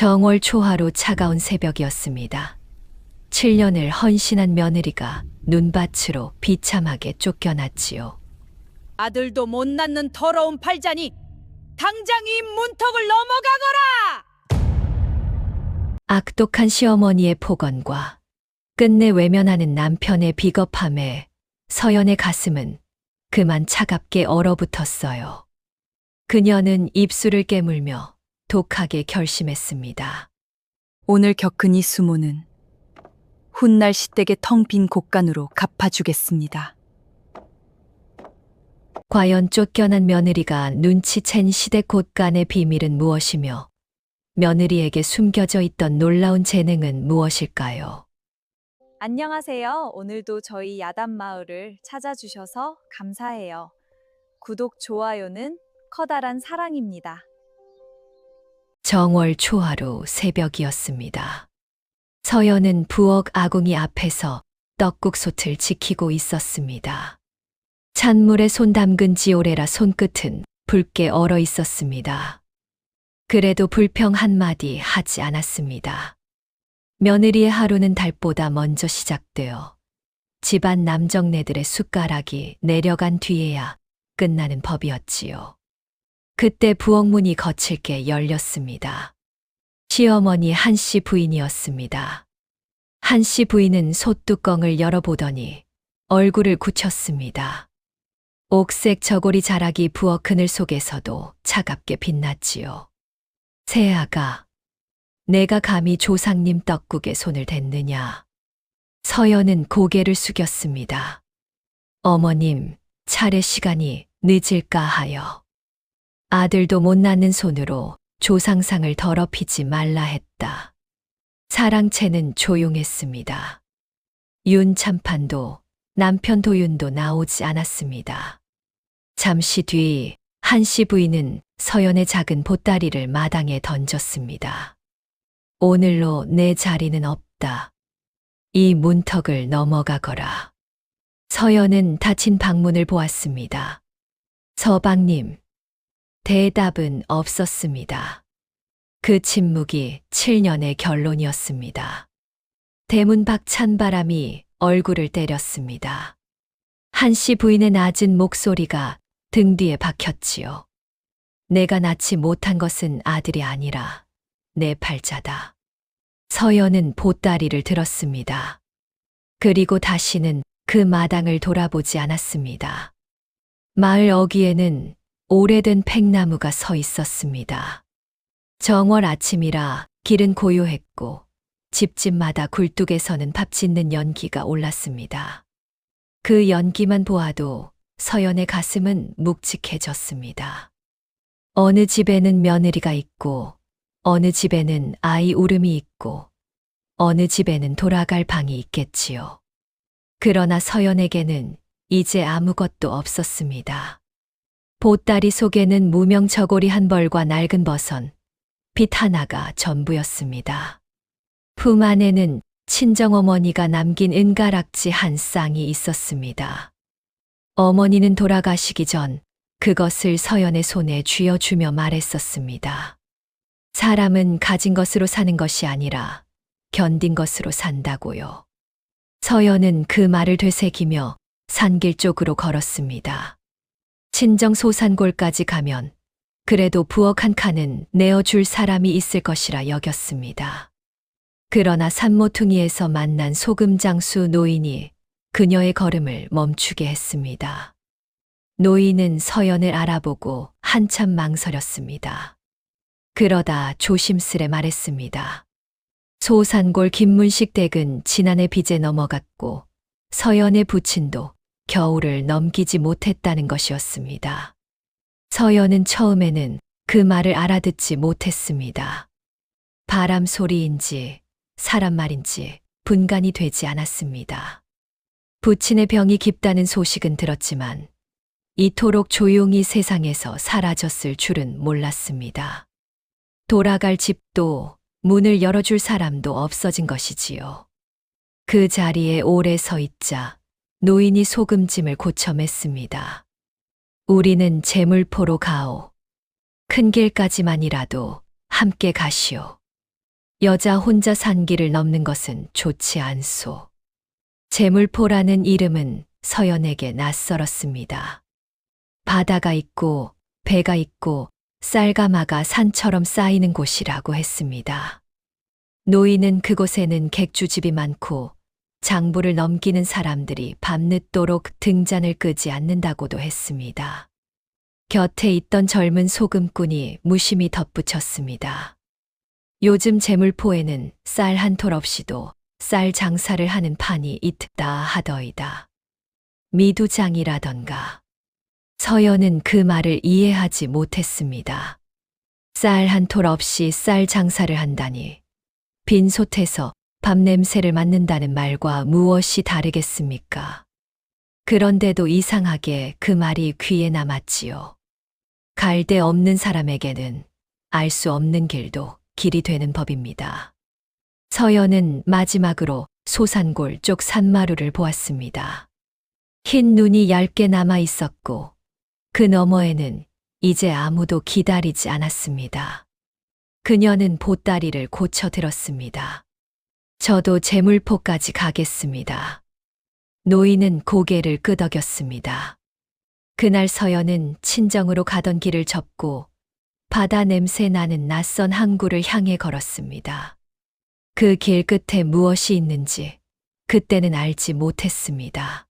정월 초하루 차가운 새벽이었습니다. 7년을 헌신한 며느리가 눈밭으로 비참하게 쫓겨났지요. 아들도 못 낳는 더러운 팔자니 당장 이 문턱을 넘어가거라! 악독한 시어머니의 폭언과 끝내 외면하는 남편의 비겁함에 서연의 가슴은 그만 차갑게 얼어붙었어요. 그녀는 입술을 깨물며 독하게 결심했습니다. 오늘 겪은 이 수모는 훗날 시댁의 텅 빈 곳간으로 갚아주겠습니다. 과연 쫓겨난 며느리가 눈치챈 시댁 곳간의 비밀은 무엇이며 며느리에게 숨겨져 있던 놀라운 재능은 무엇일까요? 안녕하세요. 오늘도 저희 야단마을을 찾아주셔서 감사해요. 구독, 좋아요는 커다란 사랑입니다. 정월 초하루 새벽이었습니다. 서연은 부엌 아궁이 앞에서 떡국솥을 지키고 있었습니다. 찬물에 손 담근 지 오래라 손끝은 붉게 얼어 있었습니다. 그래도 불평 한마디 하지 않았습니다. 며느리의 하루는 달보다 먼저 시작되어 집안 남정네들의 숟가락이 내려간 뒤에야 끝나는 법이었지요. 그때 부엌문이 거칠게 열렸습니다. 시어머니 한씨 부인이었습니다. 한씨 부인은 솥뚜껑을 열어보더니 얼굴을 굳혔습니다. 옥색 저고리 자락이 부엌 그늘 속에서도 차갑게 빛났지요. 새아가, 내가 감히 조상님 떡국에 손을 댔느냐. 서연은 고개를 숙였습니다. 어머님, 차례 시간이 늦을까 하여. 아들도 못 낳는 손으로 조상상을 더럽히지 말라 했다. 사랑채는 조용했습니다. 윤참판도 남편 도윤도 나오지 않았습니다. 잠시 뒤 한씨 부인은 서연의 작은 보따리를 마당에 던졌습니다. 오늘로 내 자리는 없다. 이 문턱을 넘어가거라. 서연은 닫힌 방문을 보았습니다. 서방님, 대답은 없었습니다. 그 침묵이 7년의 결론이었습니다. 대문 밖 찬바람이 얼굴을 때렸습니다. 한씨 부인의 낮은 목소리가 등 뒤에 박혔지요. 내가 낳지 못한 것은 아들이 아니라 내 팔자다. 서연은 보따리를 들었습니다. 그리고 다시는 그 마당을 돌아보지 않았습니다. 마을 어귀에는 오래된 팽나무가 서 있었습니다. 정월 아침이라 길은 고요했고 집집마다 굴뚝에서는 밥 짓는 연기가 올랐습니다. 그 연기만 보아도 서연의 가슴은 묵직해졌습니다. 어느 집에는 며느리가 있고 어느 집에는 아이 울음이 있고 어느 집에는 돌아갈 방이 있겠지요. 그러나 서연에게는 이제 아무것도 없었습니다. 보따리 속에는 무명 저고리 한 벌과 낡은 버선, 빗 하나가 전부였습니다. 품 안에는 친정어머니가 남긴 은가락지 한 쌍이 있었습니다. 어머니는 돌아가시기 전 그것을 서연의 손에 쥐어주며 말했었습니다. 사람은 가진 것으로 사는 것이 아니라 견딘 것으로 산다고요. 서연은 그 말을 되새기며 산길 쪽으로 걸었습니다. 친정 소산골까지 가면 그래도 부엌 한 칸은 내어줄 사람이 있을 것이라 여겼습니다. 그러나 산모퉁이에서 만난 소금장수 노인이 그녀의 걸음을 멈추게 했습니다. 노인은 서연을 알아보고 한참 망설였습니다. 그러다 조심스레 말했습니다. 소산골 김문식 댁은 지난해 빚에 넘어갔고 서연의 부친도 겨울을 넘기지 못했다는 것이었습니다. 서연은 처음에는 그 말을 알아듣지 못했습니다. 바람 소리인지 사람 말인지 분간이 되지 않았습니다. 부친의 병이 깊다는 소식은 들었지만 이토록 조용히 세상에서 사라졌을 줄은 몰랐습니다. 돌아갈 집도 문을 열어줄 사람도 없어진 것이지요. 그 자리에 오래 서 있자 노인이 소금짐을 고쳐 맸습니다. 우리는 제물포로 가오. 큰 길까지만이라도 함께 가시오. 여자 혼자 산 길을 넘는 것은 좋지 않소. 재물포라는 이름은 서연에게 낯설었습니다. 바다가 있고 배가 있고 쌀가마가 산처럼 쌓이는 곳이라고 했습니다. 노인은 그곳에는 객주집이 많고 장부를 넘기는 사람들이 밤늦도록 등잔을 끄지 않는다고도 했습니다. 곁에 있던 젊은 소금꾼이 무심히 덧붙였습니다. 요즘 재물포에는 쌀 한 톨 없이도 쌀 장사를 하는 판이 있다 하더이다. 미두장이라던가. 서연은 그 말을 이해하지 못했습니다. 쌀 한 톨 없이 쌀 장사를 한다니 빈솥에서 밥 냄새를 맡는다는 말과 무엇이 다르겠습니까? 그런데도 이상하게 그 말이 귀에 남았지요. 갈데 없는 사람에게는 알 수 없는 길도 길이 되는 법입니다. 서연은 마지막으로 소산골 쪽 산마루를 보았습니다. 흰 눈이 얇게 남아 있었고 그 너머에는 이제 아무도 기다리지 않았습니다. 그녀는 보따리를 고쳐 들었습니다. 저도 재물포까지 가겠습니다. 노인은 고개를 끄덕였습니다. 그날 서연은 친정으로 가던 길을 접고 바다 냄새 나는 낯선 항구를 향해 걸었습니다. 그 길 끝에 무엇이 있는지 그때는 알지 못했습니다.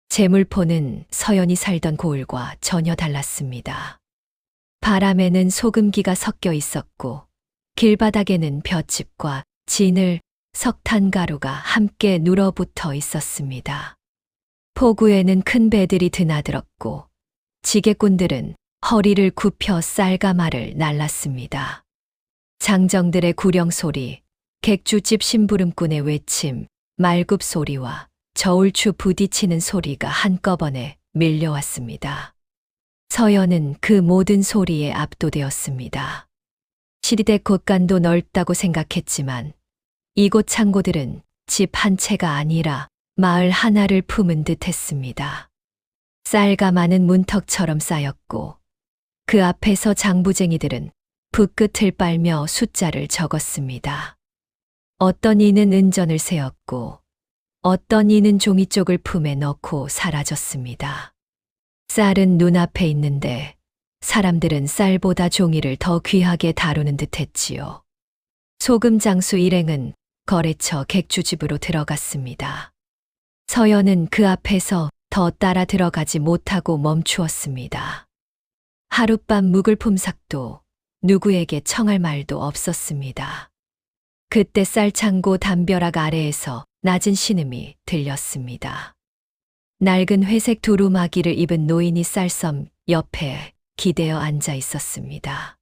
재물포는 서연이 살던 고을과 전혀 달랐습니다. 바람에는 소금기가 섞여 있었고 길바닥에는 볏짚과 진을, 석탄가루가 함께 눌어붙어 있었습니다. 포구에는 큰 배들이 드나들었고 지게꾼들은 허리를 굽혀 쌀가마를 날랐습니다. 장정들의 구령소리, 객주집 심부름꾼의 외침, 말굽 소리와 저울추 부딪히는 소리가 한꺼번에 밀려왔습니다. 서연은 그 모든 소리에 압도되었습니다. 시리대 곳간도 넓다고 생각했지만 이곳 창고들은 집 한 채가 아니라 마을 하나를 품은 듯 했습니다. 쌀가마는 문턱처럼 쌓였고 그 앞에서 장부쟁이들은 붓끝을 빨며 숫자를 적었습니다. 어떤 이는 은전을 세었고 어떤 이는 종이 쪽을 품에 넣고 사라졌습니다. 쌀은 눈앞에 있는데 사람들은 쌀보다 종이를 더 귀하게 다루는 듯 했지요. 소금 장수 일행은 거래처 객주집으로 들어갔습니다. 서연은 그 앞에서 더 따라 들어가지 못하고 멈추었습니다. 하룻밤 묵을 품삯도 누구에게 청할 말도 없었습니다. 그때 쌀창고 담벼락 아래에서 낮은 신음이 들렸습니다. 낡은 회색 두루마기를 입은 노인이 쌀섬 옆에 기대어 앉아 있었습니다.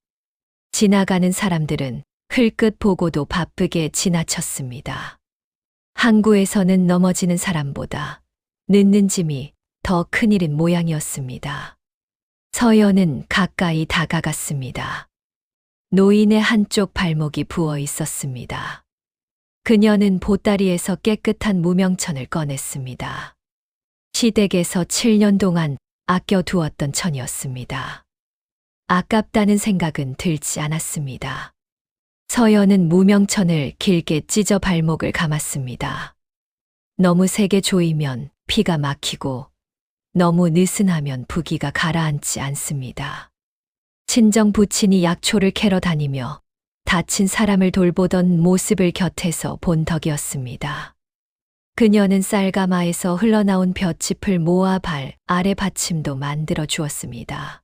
지나가는 사람들은 흘끗 보고도 바쁘게 지나쳤습니다. 항구에서는 넘어지는 사람보다 늦는 짐이 더 큰일인 모양이었습니다. 서연은 가까이 다가갔습니다. 노인의 한쪽 발목이 부어 있었습니다. 그녀는 보따리에서 깨끗한 무명천을 꺼냈습니다. 시댁에서 7년 동안 아껴두었던 천이었습니다. 아깝다는 생각은 들지 않았습니다. 서연은 무명천을 길게 찢어 발목을 감았습니다. 너무 세게 조이면 피가 막히고 너무 느슨하면 부기가 가라앉지 않습니다. 친정 부친이 약초를 캐러 다니며 다친 사람을 돌보던 모습을 곁에서 본 덕이었습니다. 그녀는 쌀가마에서 흘러나온 볏짚을 모아 발 아래 받침도 만들어 주었습니다.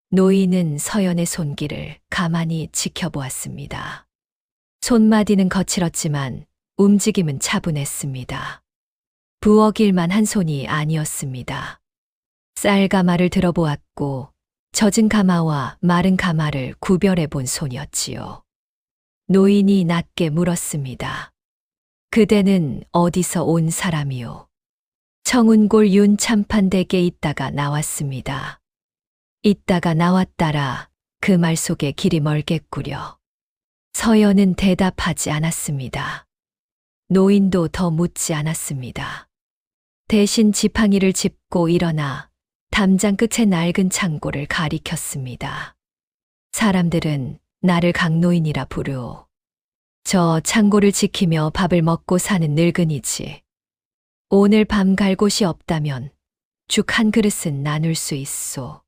노인은 서연의 손길을 가만히 지켜보았습니다. 손마디는 거칠었지만 움직임은 차분했습니다. 부엌일만 한 손이 아니었습니다. 쌀가마를 들어보았고 젖은 가마와 마른 가마를 구별해 본 손이었지요. 노인이 낮게 물었습니다. 그대는 어디서 온 사람이요? 청운골 윤참판댁에 있다가 나왔습니다. 있다가 나왔다라 그 말 속에 길이 멀겠구려. 서연은 대답하지 않았습니다. 노인도 더 묻지 않았습니다. 대신 지팡이를 짚고 일어나 담장 끝의 낡은 창고를 가리켰습니다. 사람들은 나를 강노인이라 부르오. 저 창고를 지키며 밥을 먹고 사는 늙은이지. 오늘 밤 갈 곳이 없다면 죽 한 그릇은 나눌 수 있소.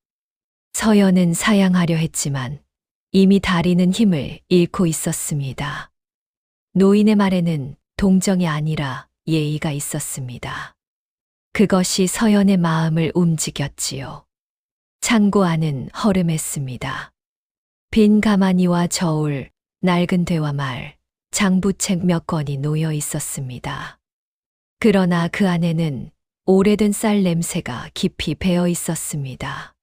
서연은 사양하려 했지만 이미 다리는 힘을 잃고 있었습니다. 노인의 말에는 동정이 아니라 예의가 있었습니다. 그것이 서연의 마음을 움직였지요. 창고 안은 허름했습니다. 빈 가마니와 저울, 낡은 대화 말, 장부책 몇 권이 놓여 있었습니다. 그러나 그 안에는 오래된 쌀 냄새가 깊이 배어 있었습니다.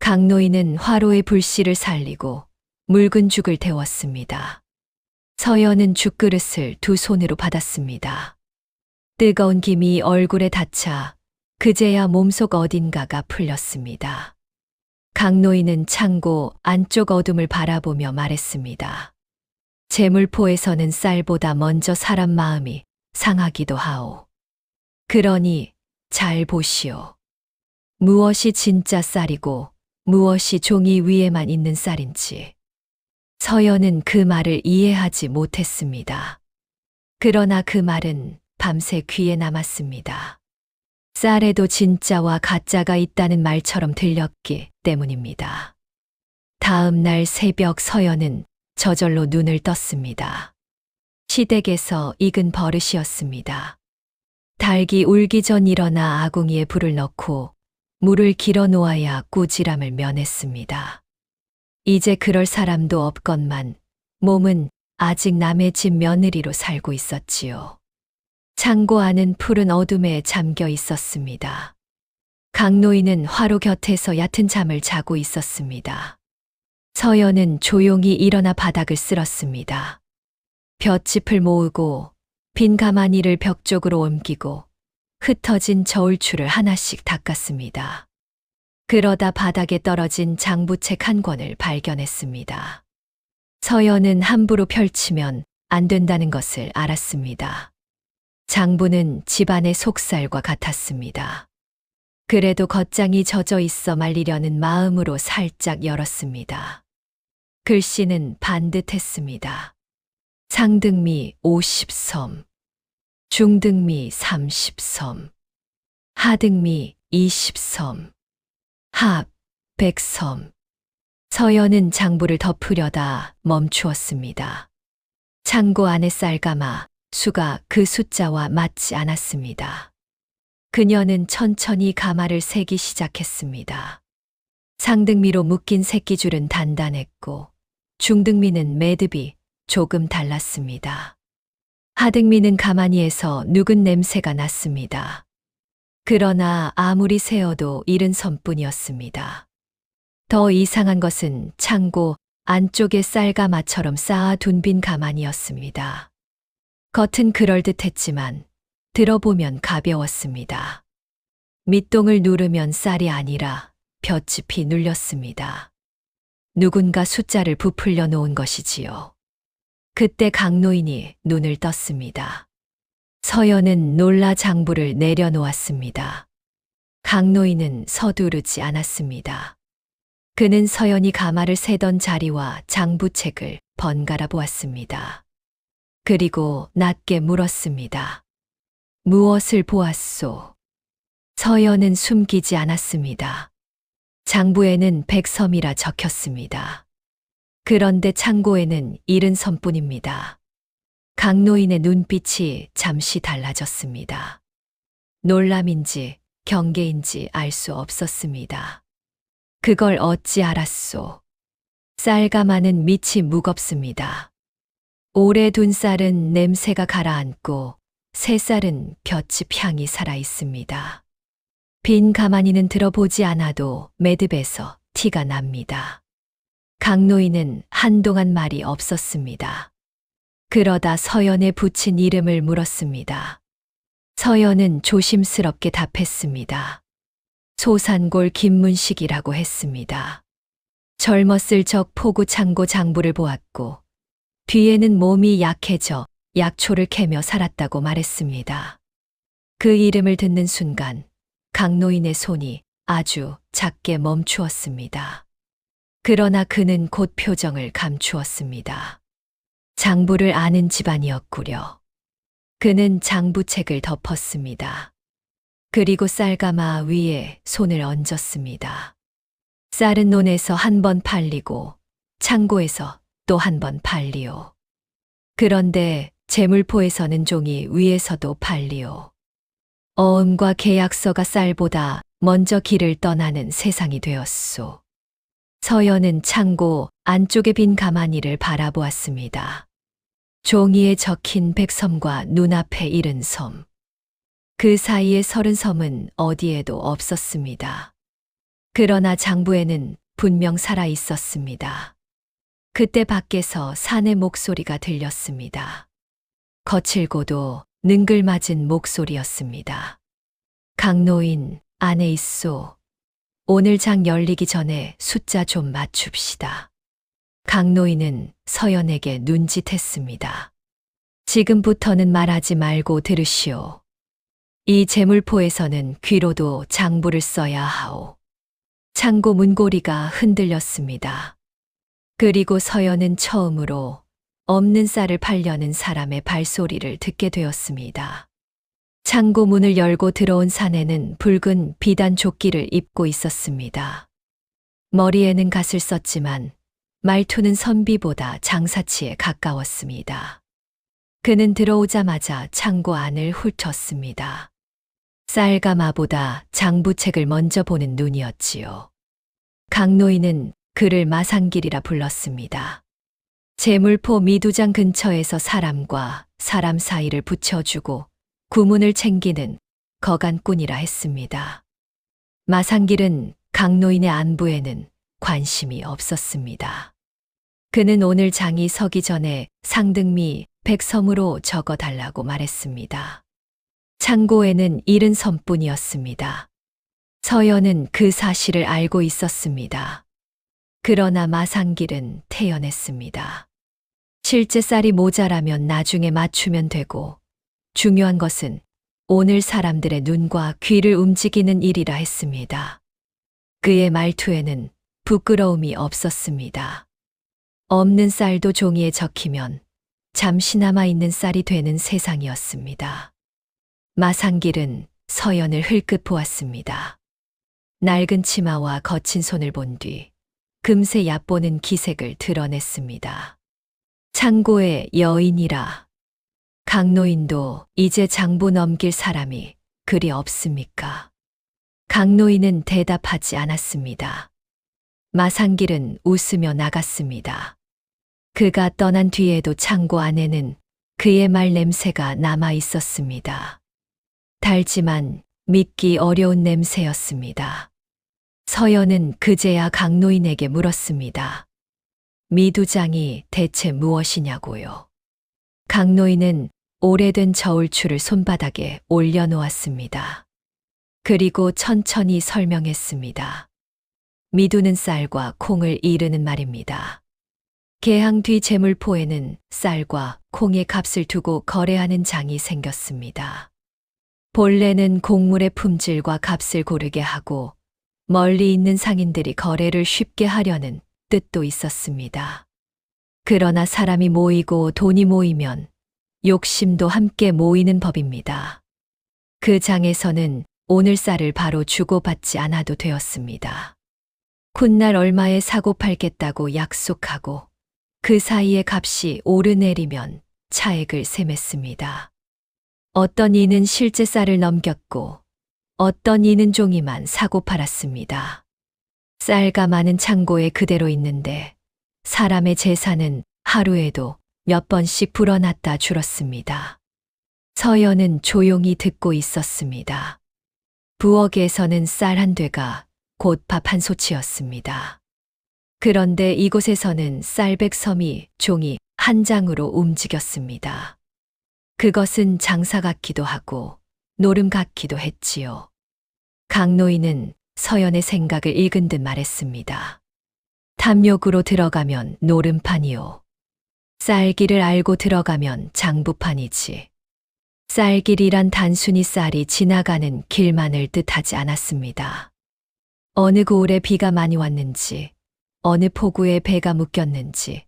강노인은 화로의 불씨를 살리고 묽은 죽을 데웠습니다. 서연은 죽그릇을 두 손으로 받았습니다. 뜨거운 김이 얼굴에 닿자 그제야 몸속 어딘가가 풀렸습니다. 강노인은 창고 안쪽 어둠을 바라보며 말했습니다. 재물포에서는 쌀보다 먼저 사람 마음이 상하기도 하오. 그러니 잘 보시오. 무엇이 진짜 쌀이고 무엇이 종이 위에만 있는 쌀인지. 서연은 그 말을 이해하지 못했습니다. 그러나 그 말은 밤새 귀에 남았습니다. 쌀에도 진짜와 가짜가 있다는 말처럼 들렸기 때문입니다. 다음 날 새벽 서연은 저절로 눈을 떴습니다. 시댁에서 익은 버릇이었습니다. 닭이 울기 전 일어나 아궁이에 불을 넣고 물을 길어 놓아야 꾸지람을 면했습니다. 이제 그럴 사람도 없건만 몸은 아직 남의 집 며느리로 살고 있었지요. 창고 안은 푸른 어둠에 잠겨 있었습니다. 강노인은 화로 곁에서 얕은 잠을 자고 있었습니다. 서연은 조용히 일어나 바닥을 쓸었습니다. 볏짚을 모으고 빈 가마니를 벽 쪽으로 옮기고 흩어진 저울추를 하나씩 닦았습니다. 그러다 바닥에 떨어진 장부책 한 권을 발견했습니다. 서연은 함부로 펼치면 안 된다는 것을 알았습니다. 장부는 집안의 속살과 같았습니다. 그래도 겉장이 젖어 있어 말리려는 마음으로 살짝 열었습니다. 글씨는 반듯했습니다. 상등미 50섬, 중등미 30섬, 하등미 20섬, 합 100섬. 서연은 장부를 덮으려다 멈추었습니다. 창고 안의 쌀가마, 수가 그 숫자와 맞지 않았습니다. 그녀는 천천히 가마를 세기 시작했습니다. 상등미로 묶인 새끼줄은 단단했고 중등미는 매듭이 조금 달랐습니다. 하등미는 가마니에서 누군 냄새가 났습니다. 그러나 아무리 세어도 70섬뿐이었습니다. 더 이상한 것은 창고 안쪽에 쌀가마처럼 쌓아둔 빈 가마니였습니다. 겉은 그럴듯했지만 들어보면 가벼웠습니다. 밑동을 누르면 쌀이 아니라 볏짚이 눌렸습니다. 누군가 숫자를 부풀려 놓은 것이지요. 그때 강노인이 눈을 떴습니다. 서연은 놀라 장부를 내려놓았습니다. 강노인은 서두르지 않았습니다. 그는 서연이 가마를 세던 자리와 장부책을 번갈아 보았습니다. 그리고 낮게 물었습니다. 무엇을 보았소? 서연은 숨기지 않았습니다. 장부에는 100섬이라 적혔습니다. 그런데 창고에는 70섬뿐입니다. 강노인의 눈빛이 잠시 달라졌습니다. 놀람인지 경계인지 알 수 없었습니다. 그걸 어찌 알았소? 쌀가마는 밑이 무겁습니다. 오래 둔 쌀은 냄새가 가라앉고 새 쌀은 볏짚 향이 살아 있습니다. 빈 가마니는 들어보지 않아도 매듭에서 티가 납니다. 강노인은 한동안 말이 없었습니다. 그러다 서연에 붙인 이름을 물었습니다. 서연은 조심스럽게 답했습니다. 소산골 김문식이라고 했습니다. 젊었을 적 포구 창고 장부를 보았고 뒤에는 몸이 약해져 약초를 캐며 살았다고 말했습니다. 그 이름을 듣는 순간 강노인의 손이 아주 작게 멈추었습니다. 그러나 그는 곧 표정을 감추었습니다. 장부를 아는 집안이었구려. 그는 장부책을 덮었습니다. 그리고 쌀가마 위에 손을 얹었습니다. 쌀은 논에서 한 번 팔리고 창고에서 또 한 번 팔리오. 그런데 재물포에서는 종이 위에서도 팔리오. 어음과 계약서가 쌀보다 먼저 길을 떠나는 세상이 되었소. 서연은 창고 안쪽의 빈 가마니를 바라보았습니다. 종이에 적힌 100섬과 눈앞에 70섬. 그 사이에 30섬은 어디에도 없었습니다. 그러나 장부에는 분명 살아 있었습니다. 그때 밖에서 사내 목소리가 들렸습니다. 거칠고도 능글맞은 목소리였습니다. 강노인, 안에 있소. 오늘 장 열리기 전에 숫자 좀 맞춥시다. 강노인은 서연에게 눈짓했습니다. 지금부터는 말하지 말고 들으시오. 이 재물포에서는 귀로도 장부를 써야 하오. 창고 문고리가 흔들렸습니다. 그리고 서연은 처음으로 없는 쌀을 팔려는 사람의 발소리를 듣게 되었습니다. 창고 문을 열고 들어온 사내는 붉은 비단 조끼를 입고 있었습니다. 머리에는 갓을 썼지만 말투는 선비보다 장사치에 가까웠습니다. 그는 들어오자마자 창고 안을 훑었습니다. 쌀가마보다 장부책을 먼저 보는 눈이었지요. 강노인은 그를 마상길이라 불렀습니다. 재물포 미두장 근처에서 사람과 사람 사이를 붙여주고 구문을 챙기는 거간꾼이라 했습니다. 마상길은 강노인의 안부에는 관심이 없었습니다. 그는 오늘 장이 서기 전에 상등미 100섬으로 적어달라고 말했습니다. 창고에는 70섬뿐이었습니다. 서연은 그 사실을 알고 있었습니다. 그러나 마상길은 태연했습니다. 실제 쌀이 모자라면 나중에 맞추면 되고 중요한 것은 오늘 사람들의 눈과 귀를 움직이는 일이라 했습니다. 그의 말투에는 부끄러움이 없었습니다. 없는 쌀도 종이에 적히면 잠시나마 있는 쌀이 되는 세상이었습니다. 마상길은 서연을 흘끗 보았습니다. 낡은 치마와 거친 손을 본 뒤 금세 얕보는 기색을 드러냈습니다. 창고의 여인이라. 강노인도 이제 장부 넘길 사람이 그리 없습니까? 강노인은 대답하지 않았습니다. 마상길은 웃으며 나갔습니다. 그가 떠난 뒤에도 창고 안에는 그의 말 냄새가 남아 있었습니다. 달지만 믿기 어려운 냄새였습니다. 서연은 그제야 강노인에게 물었습니다. 미두장이 대체 무엇이냐고요. 강노인은 오래된 저울추를 손바닥에 올려놓았습니다. 그리고 천천히 설명했습니다. 미두는 쌀과 콩을 이르는 말입니다. 개항 뒤 재물포에는 쌀과 콩의 값을 두고 거래하는 장이 생겼습니다. 본래는 곡물의 품질과 값을 고르게 하고 멀리 있는 상인들이 거래를 쉽게 하려는 뜻도 있었습니다. 그러나 사람이 모이고 돈이 모이면 욕심도 함께 모이는 법입니다. 그 장에서는 오늘 쌀을 바로 주고받지 않아도 되었습니다. 훗날 얼마에 사고 팔겠다고 약속하고 그 사이에 값이 오르내리면 차액을 셈했습니다. 어떤 이는 실제 쌀을 넘겼고 어떤 이는 종이만 사고 팔았습니다. 쌀가마는 창고에 그대로 있는데 사람의 재산은 하루에도 몇 번씩 불어났다 줄었습니다. 서연은 조용히 듣고 있었습니다. 부엌에서는 쌀 한 되가 곧 밥 한 소치였습니다. 그런데 이곳에서는 쌀 100섬이 종이 한 장으로 움직였습니다. 그것은 장사 같기도 하고 노름 같기도 했지요. 강노인은 서연의 생각을 읽은 듯 말했습니다. 탐욕으로 들어가면 노름판이요. 쌀길을 알고 들어가면 장부판이지. 쌀길이란 단순히 쌀이 지나가는 길만을 뜻하지 않았습니다. 어느 고을에 비가 많이 왔는지, 어느 포구에 배가 묶였는지,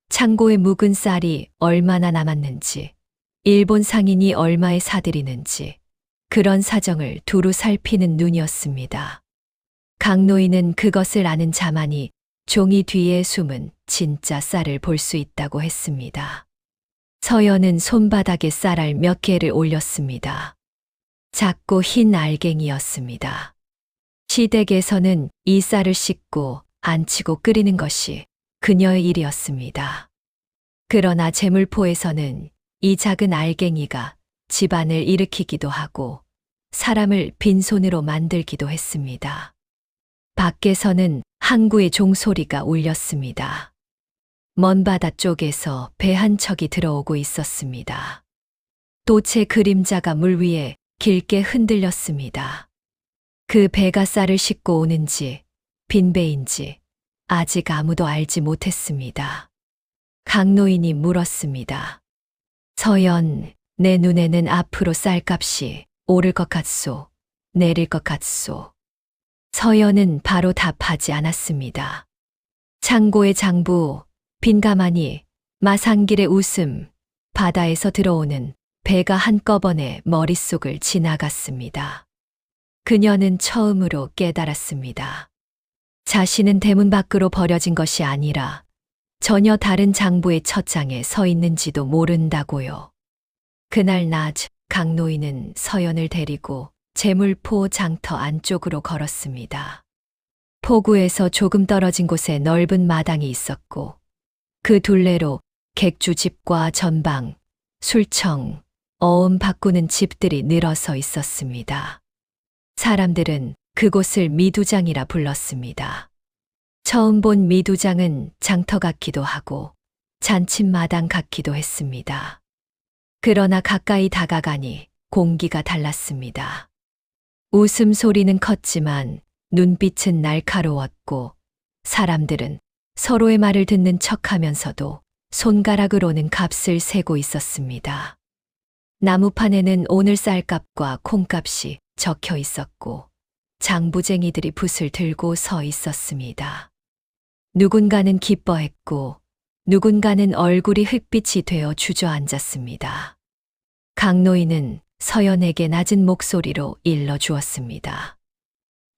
창고에 묵은 쌀이 얼마나 남았는지, 일본 상인이 얼마에 사들이는지, 그런 사정을 두루 살피는 눈이었습니다. 강노인은 그것을 아는 자만이 종이 뒤에 숨은 진짜 쌀을 볼 수 있다고 했습니다. 서연은 손바닥에 쌀알 몇 개를 올렸습니다. 작고 흰 알갱이였습니다. 시댁에서는 이 쌀을 씻고 안치고 끓이는 것이 그녀의 일이었습니다. 그러나 제물포에서는 이 작은 알갱이가 집안을 일으키기도 하고 사람을 빈손으로 만들기도 했습니다. 밖에서는 항구의 종소리가 울렸습니다. 먼 바다 쪽에서 배 한 척이 들어오고 있었습니다. 돛의 그림자가 물 위에 길게 흔들렸습니다. 그 배가 쌀을 싣고 오는지 빈 배인지 아직 아무도 알지 못했습니다. 강노인이 물었습니다. 서연, 내 눈에는 앞으로 쌀값이 오를 것 같소, 내릴 것 같소. 서연은 바로 답하지 않았습니다. 창고의 장부, 빈가마니, 마상길의 웃음, 바다에서 들어오는 배가 한꺼번에 머릿속을 지나갔습니다. 그녀는 처음으로 깨달았습니다. 자신은 대문 밖으로 버려진 것이 아니라 전혀 다른 장부의 첫 장에 서 있는지도 모른다고요. 그날 낮 강노인은 서연을 데리고 제물포 장터 안쪽으로 걸었습니다. 포구에서 조금 떨어진 곳에 넓은 마당이 있었고 그 둘레로 객주집과 전방, 술청, 어음 바꾸는 집들이 늘어서 있었습니다. 사람들은 그곳을 미두장이라 불렀습니다. 처음 본 미두장은 장터 같기도 하고 잔칫마당 같기도 했습니다. 그러나 가까이 다가가니 공기가 달랐습니다. 웃음소리는 컸지만 눈빛은 날카로웠고 사람들은 서로의 말을 듣는 척하면서도 손가락으로는 값을 세고 있었습니다. 나무판에는 오늘 쌀값과 콩값이 적혀 있었고 장부쟁이들이 붓을 들고 서 있었습니다. 누군가는 기뻐했고 누군가는 얼굴이 흙빛이 되어 주저앉았습니다. 강노인은 서연에게 낮은 목소리로 일러주었습니다.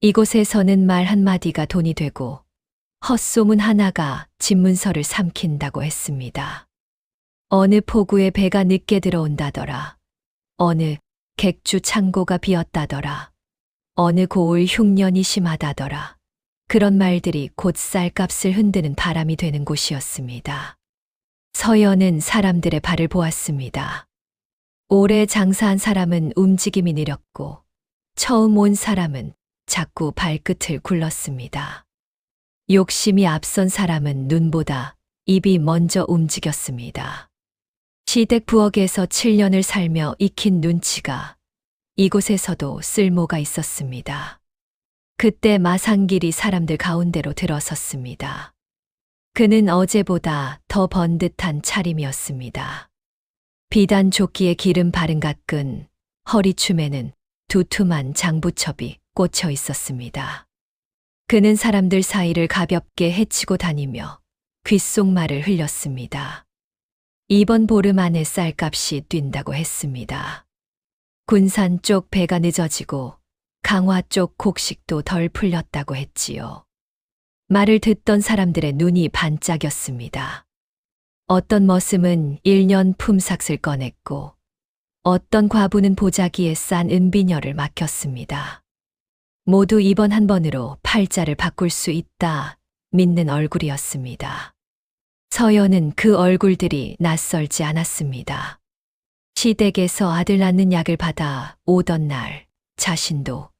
이곳에서는 말 한마디가 돈이 되고 헛소문 하나가 집문서를 삼킨다고 했습니다. 어느 포구에 배가 늦게 들어온다더라. 어느 객주 창고가 비었다더라. 어느 고을 흉년이 심하다더라. 그런 말들이 곧 쌀값을 흔드는 바람이 되는 곳이었습니다. 서연은 사람들의 발을 보았습니다. 오래 장사한 사람은 움직임이 느렸고 처음 온 사람은 자꾸 발끝을 굴렀습니다. 욕심이 앞선 사람은 눈보다 입이 먼저 움직였습니다. 시댁 부엌에서 7년을 살며 익힌 눈치가 이곳에서도 쓸모가 있었습니다. 그때 마상길이 사람들 가운데로 들어섰습니다. 그는 어제보다 더 번듯한 차림이었습니다. 비단 조끼에 기름 바른 가끈, 허리춤에는 두툼한 장부첩이 꽂혀 있었습니다. 그는 사람들 사이를 가볍게 헤치고 다니며 귓속말을 흘렸습니다. 이번 보름 안에 쌀값이 뛴다고 했습니다. 군산 쪽 배가 늦어지고 강화 쪽 곡식도 덜 풀렸다고 했지요. 말을 듣던 사람들의 눈이 반짝였습니다. 어떤 머슴은 1년 품삯을 꺼냈고 어떤 과부는 보자기에 싼 은비녀를 맡겼습니다. 모두 이번 한 번으로 팔자를 바꿀 수 있다 믿는 얼굴이었습니다. 서연은 그 얼굴들이 낯설지 않았습니다. 시댁에서 아들 낳는 약을 받아 오던 날 자신도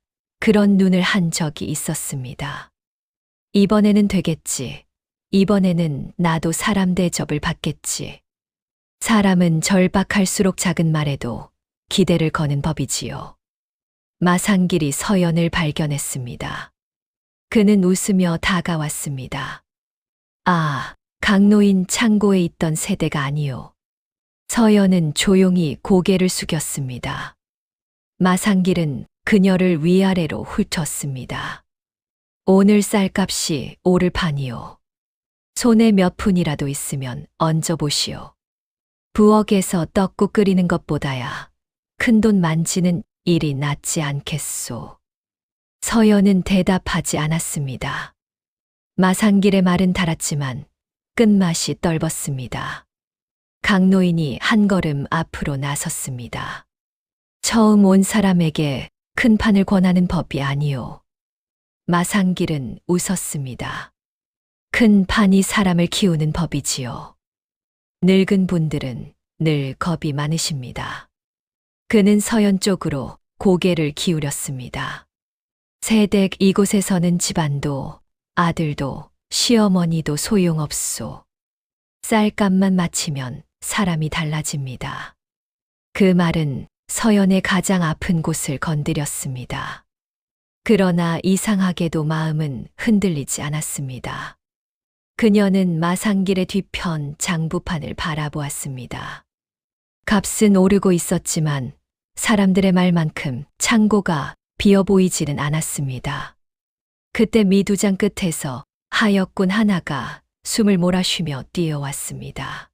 그런 눈을 한 적이 있었습니다. 이번에는 되겠지. 이번에는 나도 사람 대접을 받겠지. 사람은 절박할수록 작은 말에도 기대를 거는 법이지요. 마상길이 서연을 발견했습니다. 그는 웃으며 다가왔습니다. 아, 강노인 창고에 있던 세대가 아니요. 서연은 조용히 고개를 숙였습니다. 마상길은 그녀를 위아래로 훑었습니다. 오늘 쌀값이 오를 판이요. 손에 몇 푼이라도 있으면 얹어보시오. 부엌에서 떡국 끓이는 것보다야 큰돈 만지는 일이 낫지 않겠소. 서연은 대답하지 않았습니다. 마상길의 말은 달았지만 끝맛이 떫었습니다. 강노인이 한 걸음 앞으로 나섰습니다. 처음 온 사람에게 큰 판을 권하는 법이 아니오. 마상길은 웃었습니다. 큰 판이 사람을 키우는 법이지요. 늙은 분들은 늘 겁이 많으십니다. 그는 서연 쪽으로 고개를 기울였습니다. 새댁 이곳에서는 집안도 아들도 시어머니도 소용없소. 쌀값만 맞추면 사람이 달라집니다. 그 말은 서연의 가장 아픈 곳을 건드렸습니다. 그러나 이상하게도 마음은 흔들리지 않았습니다. 그녀는 마상길의 뒤편 장부판을 바라보았습니다. 값은 오르고 있었지만 사람들의 말만큼 창고가 비어 보이지는 않았습니다. 그때 미두장 끝에서 하역군 하나가 숨을 몰아쉬며 뛰어왔습니다.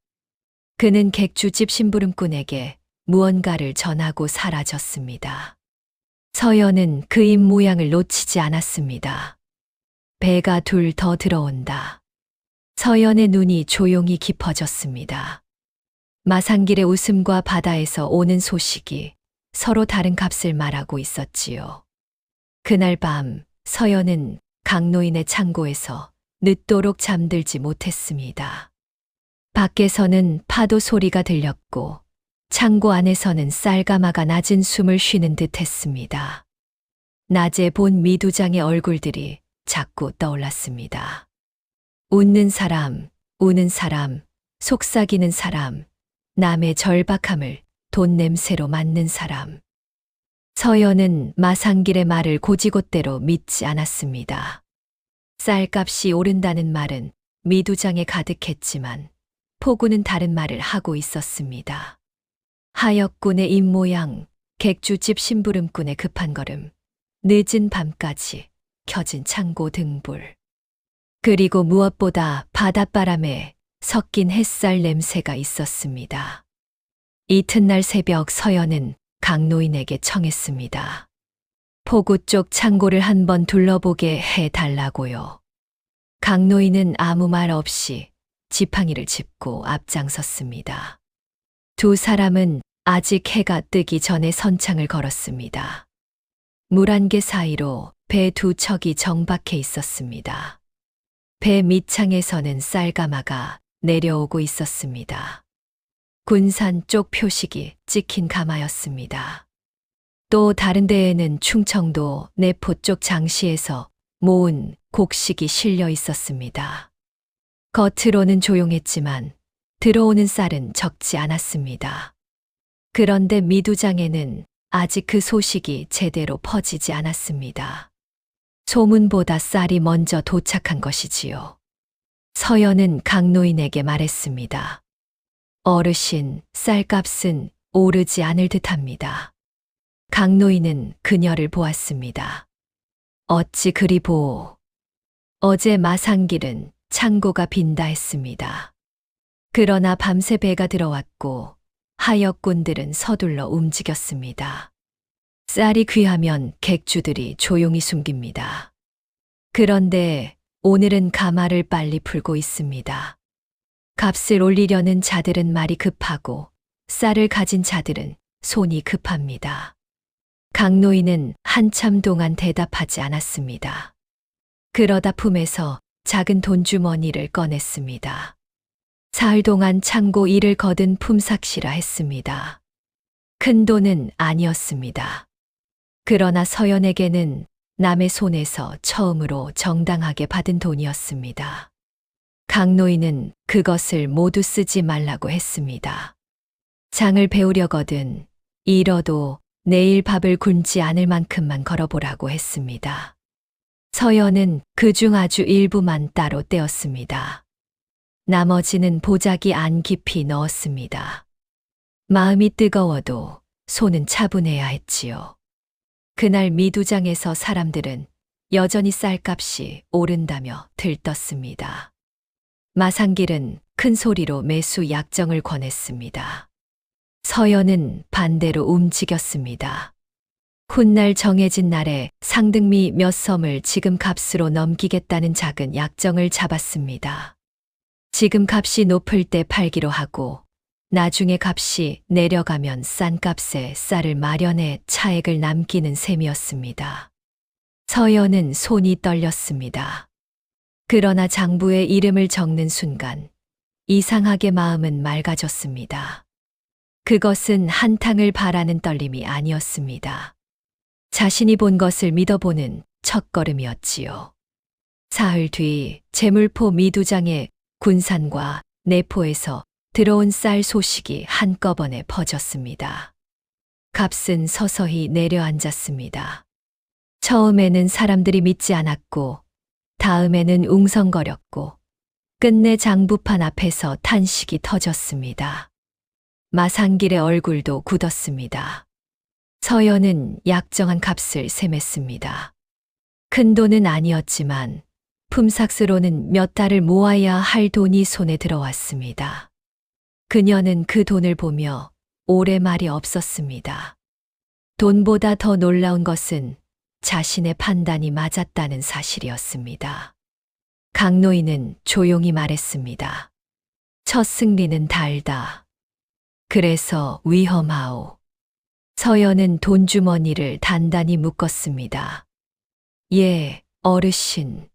그는 객주집 심부름꾼에게 무언가를 전하고 사라졌습니다. 서연은 그 입 모양을 놓치지 않았습니다. 배가 둘 더 들어온다. 서연의 눈이 조용히 깊어졌습니다. 마상길의 웃음과 바다에서 오는 소식이 서로 다른 값을 말하고 있었지요. 그날 밤 서연은 강노인의 창고에서 늦도록 잠들지 못했습니다. 밖에서는 파도 소리가 들렸고 창고 안에서는 쌀가마가 낮은 숨을 쉬는 듯 했습니다. 낮에 본 미두장의 얼굴들이 자꾸 떠올랐습니다. 웃는 사람, 우는 사람, 속삭이는 사람, 남의 절박함을 돈 냄새로 맡는 사람. 서연은 마상길의 말을 고지곳대로 믿지 않았습니다. 쌀값이 오른다는 말은 미두장에 가득했지만 포구는 다른 말을 하고 있었습니다. 하역군의 입모양, 객주집 심부름꾼의 급한 걸음, 늦은 밤까지 켜진 창고 등불. 그리고 무엇보다 바닷바람에 섞인 햇살 냄새가 있었습니다. 이튿날 새벽 서연은 강노인에게 청했습니다. 포구 쪽 창고를 한번 둘러보게 해달라고요. 강노인은 아무 말 없이 지팡이를 짚고 앞장섰습니다. 두 사람은 아직 해가 뜨기 전에 선창을 걸었습니다. 물 한 개 사이로 배 두 척이 정박해 있었습니다. 배 밑창에서는 쌀가마가 내려오고 있었습니다. 군산 쪽 표식이 찍힌 가마였습니다. 또 다른 데에는 충청도 내포 쪽 장시에서 모은 곡식이 실려 있었습니다. 겉으로는 조용했지만 들어오는 쌀은 적지 않았습니다. 그런데 미두장에는 아직 그 소식이 제대로 퍼지지 않았습니다. 소문보다 쌀이 먼저 도착한 것이지요. 서연은 강노인에게 말했습니다. 어르신, 쌀값은 오르지 않을 듯합니다. 강노인은 그녀를 보았습니다. 어찌 그리 보오. 어제 마상길은 창고가 빈다 했습니다. 그러나 밤새 배가 들어왔고 하역군들은 서둘러 움직였습니다. 쌀이 귀하면 객주들이 조용히 숨깁니다. 그런데 오늘은 가마를 빨리 풀고 있습니다. 값을 올리려는 자들은 말이 급하고 쌀을 가진 자들은 손이 급합니다. 강노인은 한참 동안 대답하지 않았습니다. 그러다 품에서 작은 돈주머니를 꺼냈습니다. 사흘 동안 창고 일을 거둔 품삯이라 했습니다. 큰 돈은 아니었습니다. 그러나 서연에게는 남의 손에서 처음으로 정당하게 받은 돈이었습니다. 강노인은 그것을 모두 쓰지 말라고 했습니다. 장을 배우려거든 잃어도 내일 밥을 굶지 않을 만큼만 걸어보라고 했습니다. 서연은 그중 아주 일부만 따로 떼었습니다. 나머지는 보자기 안 깊이 넣었습니다. 마음이 뜨거워도 손은 차분해야 했지요. 그날 미두장에서 사람들은 여전히 쌀값이 오른다며 들떴습니다. 마상길은 큰 소리로 매수 약정을 권했습니다. 서연은 반대로 움직였습니다. 훗날 정해진 날에 상등미 몇 섬을 지금 값으로 넘기겠다는 작은 약정을 잡았습니다. 지금 값이 높을 때 팔기로 하고 나중에 값이 내려가면 싼 값에 쌀을 마련해 차액을 남기는 셈이었습니다. 서연은 손이 떨렸습니다. 그러나 장부에 이름을 적는 순간 이상하게 마음은 맑아졌습니다. 그것은 한탕을 바라는 떨림이 아니었습니다. 자신이 본 것을 믿어보는 첫걸음이었지요. 사흘 뒤 제물포 미두장의 군산과 내포에서 들어온 쌀 소식이 한꺼번에 퍼졌습니다. 값은 서서히 내려앉았습니다. 처음에는 사람들이 믿지 않았고 다음에는 웅성거렸고 끝내 장부판 앞에서 탄식이 터졌습니다. 마상길의 얼굴도 굳었습니다. 서연은 약정한 값을 셈했습니다. 큰 돈은 아니었지만 품삯으로는 몇 달을 모아야 할 돈이 손에 들어왔습니다. 그녀는 그 돈을 보며 오래 말이 없었습니다. 돈보다 더 놀라운 것은 자신의 판단이 맞았다는 사실이었습니다. 강노인은 조용히 말했습니다. 첫 승리는 달다. 그래서 위험하오. 서연은 돈주머니를 단단히 묶었습니다. 예, 어르신.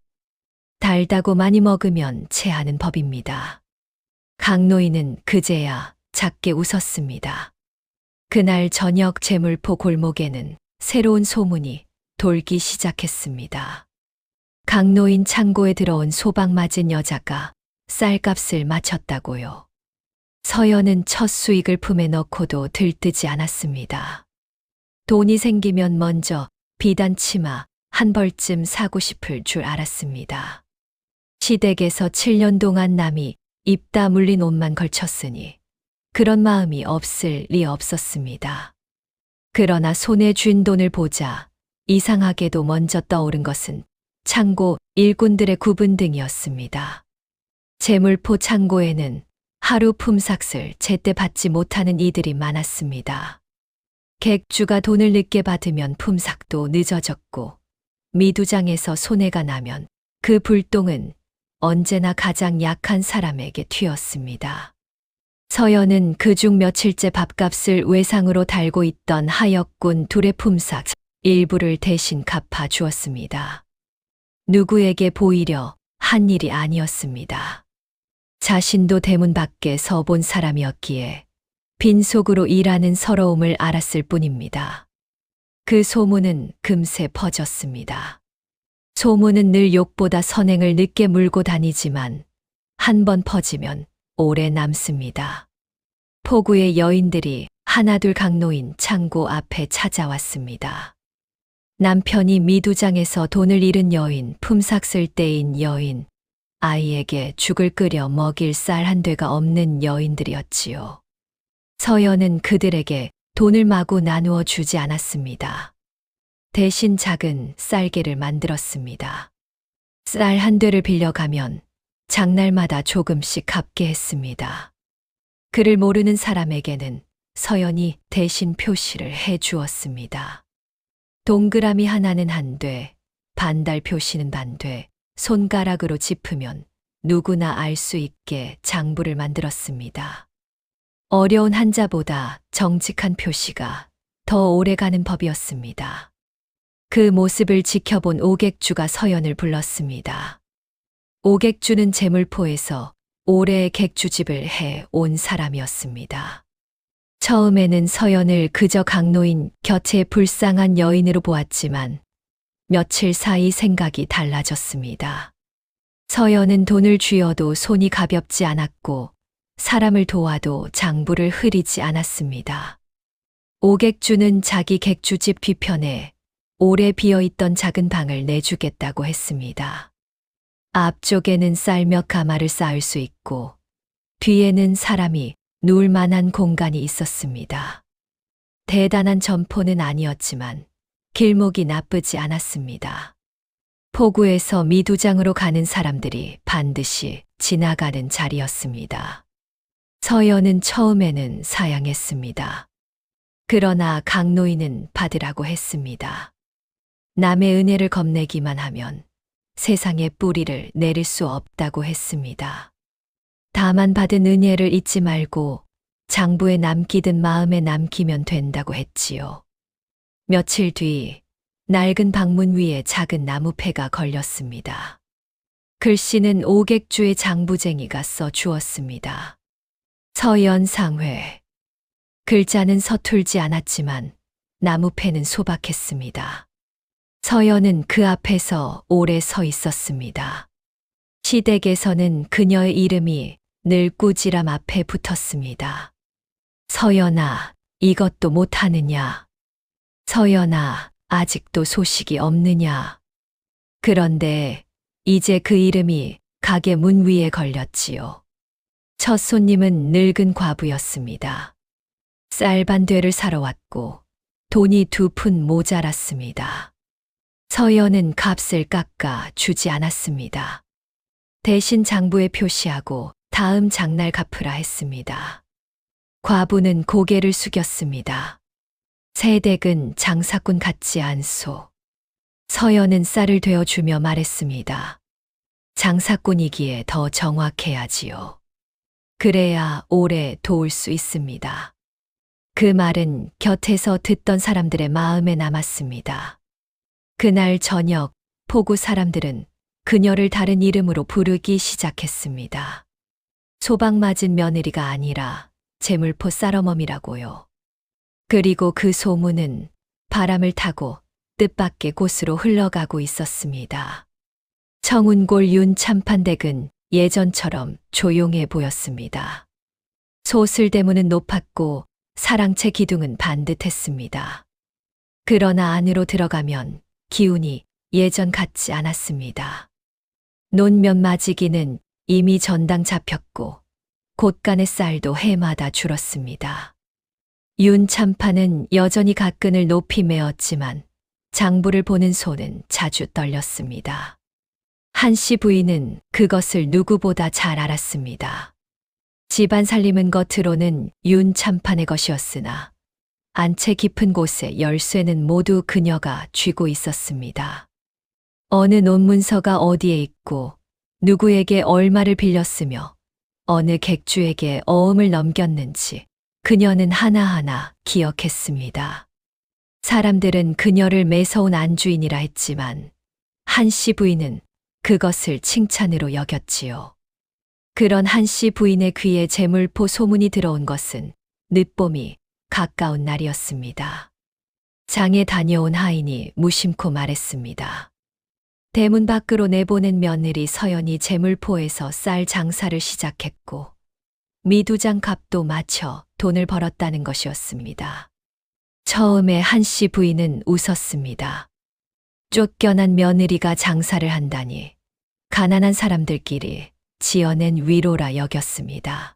달다고 많이 먹으면 체하는 법입니다. 강노인은 그제야 작게 웃었습니다. 그날 저녁 제물포 골목에는 새로운 소문이 돌기 시작했습니다. 강노인 창고에 들어온 소방 맞은 여자가 쌀값을 맞췄다고요. 서연은 첫 수익을 품에 넣고도 들뜨지 않았습니다. 돈이 생기면 먼저 비단 치마 한 벌쯤 사고 싶을 줄 알았습니다. 시댁에서 7년 동안 남이 입 다물린 옷만 걸쳤으니 그런 마음이 없을 리 없었습니다. 그러나 손에 쥔 돈을 보자 이상하게도 먼저 떠오른 것은 창고 일꾼들의 구분 등이었습니다. 제물포 창고에는 하루 품삯을 제때 받지 못하는 이들이 많았습니다. 객주가 돈을 늦게 받으면 품삯도 늦어졌고 미두장에서 손해가 나면 그 불똥은 언제나 가장 약한 사람에게 튀었습니다. 서연은 그중 며칠째 밥값을 외상으로 달고 있던 하역군 둘의 품삯 일부를 대신 갚아 주었습니다. 누구에게 보이려 한 일이 아니었습니다. 자신도 대문 밖에 서본 사람이었기에 빈속으로 일하는 서러움을 알았을 뿐입니다. 그 소문은 금세 퍼졌습니다. 소문은 늘 욕보다 선행을 늦게 물고 다니지만 한 번 퍼지면 오래 남습니다. 포구의 여인들이 하나둘 강노인 창고 앞에 찾아왔습니다. 남편이 미두장에서 돈을 잃은 여인, 품삯을 떼인 여인, 아이에게 죽을 끓여 먹일 쌀 한 되가 없는 여인들이었지요. 서연은 그들에게 돈을 마구 나누어 주지 않았습니다. 대신 작은 쌀개를 만들었습니다. 쌀 한 되를 빌려가면 장날마다 조금씩 갚게 했습니다. 그를 모르는 사람에게는 서연이 대신 표시를 해 주었습니다. 동그라미 하나는 한 돼, 반달 표시는 반 돼, 손가락으로 짚으면 누구나 알 수 있게 장부를 만들었습니다. 어려운 한자보다 정직한 표시가 더 오래가는 법이었습니다. 그 모습을 지켜본 오객주가 서연을 불렀습니다. 오객주는 제물포에서 오래 객주집을 해 온 사람이었습니다. 처음에는 서연을 그저 강노인 곁에 불쌍한 여인으로 보았지만 며칠 사이 생각이 달라졌습니다. 서연은 돈을 쥐어도 손이 가볍지 않았고 사람을 도와도 장부를 흐리지 않았습니다. 오객주는 자기 객주집 뒤편에 오래 비어있던 작은 방을 내주겠다고 했습니다. 앞쪽에는 쌀 몇 가마를 쌓을 수 있고 뒤에는 사람이 누울 만한 공간이 있었습니다. 대단한 점포는 아니었지만 길목이 나쁘지 않았습니다. 포구에서 미두장으로 가는 사람들이 반드시 지나가는 자리였습니다. 서연은 처음에는 사양했습니다. 그러나 강노인은 받으라고 했습니다. 남의 은혜를 겁내기만 하면 세상에 뿌리를 내릴 수 없다고 했습니다. 다만 받은 은혜를 잊지 말고 장부에 남기든 마음에 남기면 된다고 했지요. 며칠 뒤 낡은 방문 위에 작은 나무패가 걸렸습니다. 글씨는 오객주의 장부쟁이가 써 주었습니다. 서연상회. 글자는 서툴지 않았지만 나무패는 소박했습니다. 서연은 그 앞에서 오래 서 있었습니다. 시댁에서는 그녀의 이름이 늘 꾸지람 앞에 붙었습니다. 서연아, 이것도 못하느냐? 서연아, 아직도 소식이 없느냐? 그런데 이제 그 이름이 가게 문 위에 걸렸지요. 첫 손님은 늙은 과부였습니다. 쌀반되를 사러 왔고 돈이 2푼 모자랐습니다. 서연은 값을 깎아 주지 않았습니다. 대신 장부에 표시하고 다음 장날 갚으라 했습니다. 과부는 고개를 숙였습니다. 새댁은 장사꾼 같지 않소. 서연은 쌀을 되어주며 말했습니다. 장사꾼이기에 더 정확해야지요. 그래야 오래 도울 수 있습니다. 그 말은 곁에서 듣던 사람들의 마음에 남았습니다. 그날 저녁 포구 사람들은 그녀를 다른 이름으로 부르기 시작했습니다. 소박 맞은 며느리가 아니라 재물포 쌀어멈이라고요. 그리고 그 소문은 바람을 타고 뜻밖의 곳으로 흘러가고 있었습니다. 청운골 윤참판댁은 예전처럼 조용해 보였습니다. 소슬대문은 높았고 사랑채 기둥은 반듯했습니다. 그러나 안으로 들어가면 기운이 예전 같지 않았습니다. 논면 맞이기는 이미 전당 잡혔고 곳간의 쌀도 해마다 줄었습니다. 윤참판은 여전히 가끈을 높이 메었지만 장부를 보는 손은 자주 떨렸습니다. 한씨 부인은 그것을 누구보다 잘 알았습니다. 집안 살림은 겉으로는 윤참판의 것이었으나 안채 깊은 곳에 열쇠는 모두 그녀가 쥐고 있었습니다. 어느 논문서가 어디에 있고 누구에게 얼마를 빌렸으며 어느 객주에게 어음을 넘겼는지 그녀는 하나하나 기억했습니다. 사람들은 그녀를 매서운 안주인이라 했지만 한씨 부인은 그것을 칭찬으로 여겼지요. 그런 한씨 부인의 귀에 재물포 소문이 들어온 것은 늦봄이 가까운 날이었습니다. 장에 다녀온 하인이 무심코 말했습니다. 대문 밖으로 내보낸 며느리 서연이 재물포에서 쌀 장사를 시작했고 미두장 값도 맞춰 돈을 벌었다는 것이었습니다. 처음에 한씨 부인은 웃었습니다. 쫓겨난 며느리가 장사를 한다니 가난한 사람들끼리 지어낸 위로라 여겼습니다.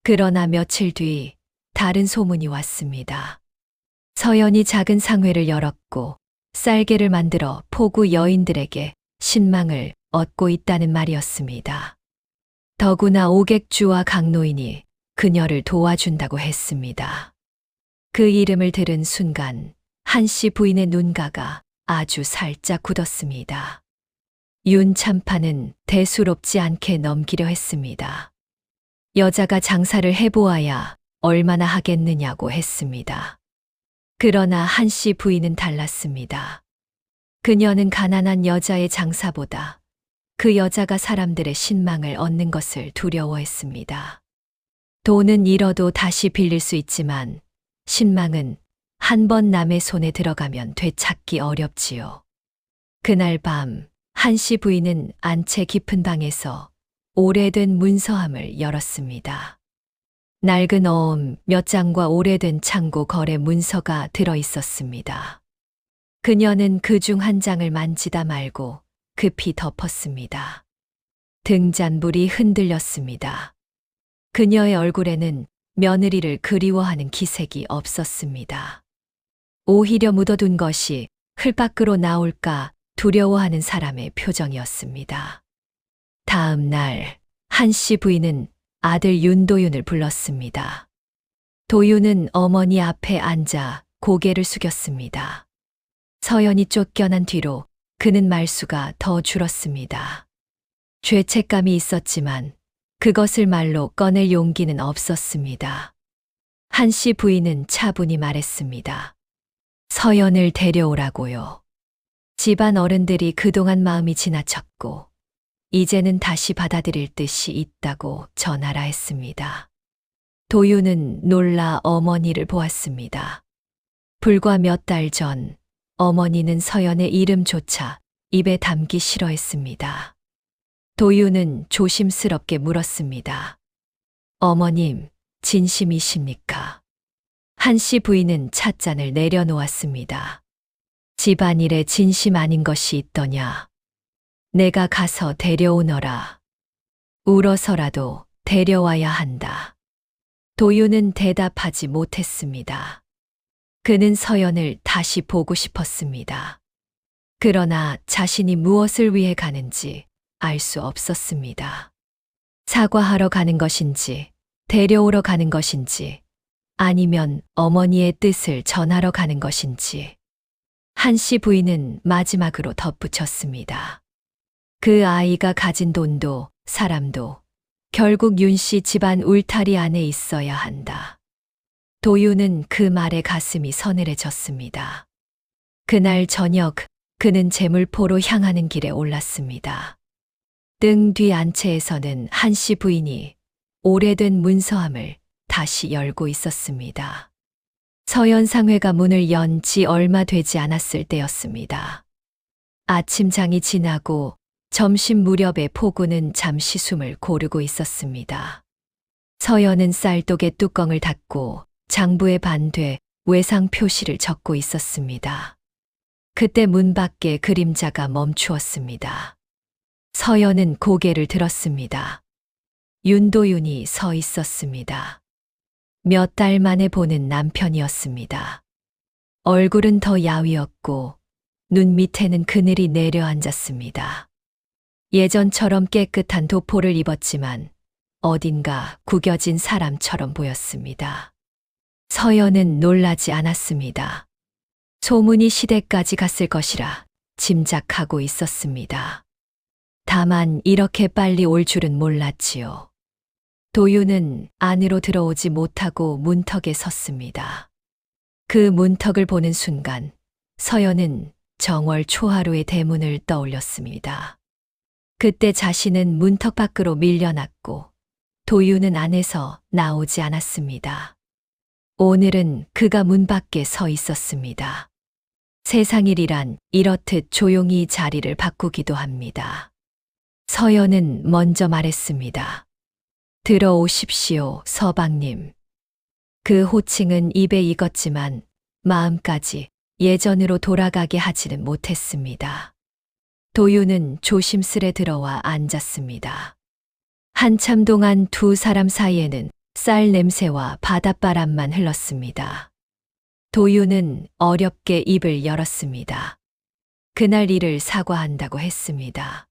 그러나 며칠 뒤 다른 소문이 왔습니다. 서연이 작은 상회를 열었고 쌀개를 만들어 포구 여인들에게 신망을 얻고 있다는 말이었습니다. 더구나 오객주와 강노인이 그녀를 도와준다고 했습니다. 그 이름을 들은 순간 한씨 부인의 눈가가 아주 살짝 굳었습니다. 윤참판은 대수롭지 않게 넘기려 했습니다. 여자가 장사를 해보아야 얼마나 하겠느냐고 했습니다. 그러나 한씨 부인은 달랐습니다. 그녀는 가난한 여자의 장사보다 그 여자가 사람들의 신망을 얻는 것을 두려워했습니다. 돈은 잃어도 다시 빌릴 수 있지만 신망은 한 번 남의 손에 들어가면 되찾기 어렵지요. 그날 밤 한씨 부인은 안채 깊은 방에서 오래된 문서함을 열었습니다. 낡은 어음 몇 장과 오래된 창고 거래 문서가 들어 있었습니다. 그녀는 그 중 한 장을 만지다 말고 급히 덮었습니다. 등잔불이 흔들렸습니다. 그녀의 얼굴에는 며느리를 그리워하는 기색이 없었습니다. 오히려 묻어둔 것이 흘 밖으로 나올까 두려워하는 사람의 표정이었습니다. 다음 날 한씨 부인은 아들 윤도윤을 불렀습니다. 도윤은 어머니 앞에 앉아 고개를 숙였습니다. 서연이 쫓겨난 뒤로 그는 말수가 더 줄었습니다. 죄책감이 있었지만 그것을 말로 꺼낼 용기는 없었습니다. 한씨 부인은 차분히 말했습니다. 서연을 데려오라고요. 집안 어른들이 그동안 마음이 지나쳤고 이제는 다시 받아들일 뜻이 있다고 전하라 했습니다. 도윤은 놀라 어머니를 보았습니다. 불과 몇 달 전 어머니는 서연의 이름조차 입에 담기 싫어했습니다. 도윤은 조심스럽게 물었습니다. 어머님, 진심이십니까? 한씨 부인은 찻잔을 내려놓았습니다. 집안일에 진심 아닌 것이 있더냐? 내가 가서 데려오너라. 울어서라도 데려와야 한다. 도윤은 대답하지 못했습니다. 그는 서연을 다시 보고 싶었습니다. 그러나 자신이 무엇을 위해 가는지 알 수 없었습니다. 사과하러 가는 것인지, 데려오러 가는 것인지, 아니면 어머니의 뜻을 전하러 가는 것인지. 한씨 부인은 마지막으로 덧붙였습니다. 그 아이가 가진 돈도 사람도 결국 윤씨 집안 울타리 안에 있어야 한다. 도윤은 그 말에 가슴이 서늘해졌습니다. 그날 저녁 그는 제물포로 향하는 길에 올랐습니다. 등 뒤 안채에서는 한씨 부인이 오래된 문서함을 다시 열고 있었습니다. 서연상회가 문을 연 지 얼마 되지 않았을 때였습니다. 아침장이 지나고 점심 무렵에 포구는 잠시 숨을 고르고 있었습니다. 서연은 쌀독의 뚜껑을 닫고 장부에 반돼 외상 표시를 적고 있었습니다. 그때 문 밖에 그림자가 멈추었습니다. 서연은 고개를 들었습니다. 윤도윤이 서 있었습니다. 몇 달 만에 보는 남편이었습니다. 얼굴은 더 야위었고 눈 밑에는 그늘이 내려앉았습니다. 예전처럼 깨끗한 도포를 입었지만 어딘가 구겨진 사람처럼 보였습니다. 서연은 놀라지 않았습니다. 소문이 시댁까지 갔을 것이라 짐작하고 있었습니다. 다만 이렇게 빨리 올 줄은 몰랐지요. 도윤은 안으로 들어오지 못하고 문턱에 섰습니다. 그 문턱을 보는 순간 서연은 정월 초하루의 대문을 떠올렸습니다. 그때 자신은 문턱 밖으로 밀려났고 도윤은 안에서 나오지 않았습니다. 오늘은 그가 문 밖에 서 있었습니다. 세상일이란 이렇듯 조용히 자리를 바꾸기도 합니다. 서연은 먼저 말했습니다. 들어오십시오, 서방님. 그 호칭은 입에 익었지만 마음까지 예전으로 돌아가게 하지는 못했습니다. 도윤은 조심스레 들어와 앉았습니다. 한참 동안 두 사람 사이에는 쌀 냄새와 바닷바람만 흘렀습니다. 도윤은 어렵게 입을 열었습니다. 그날 일을 사과한다고 했습니다.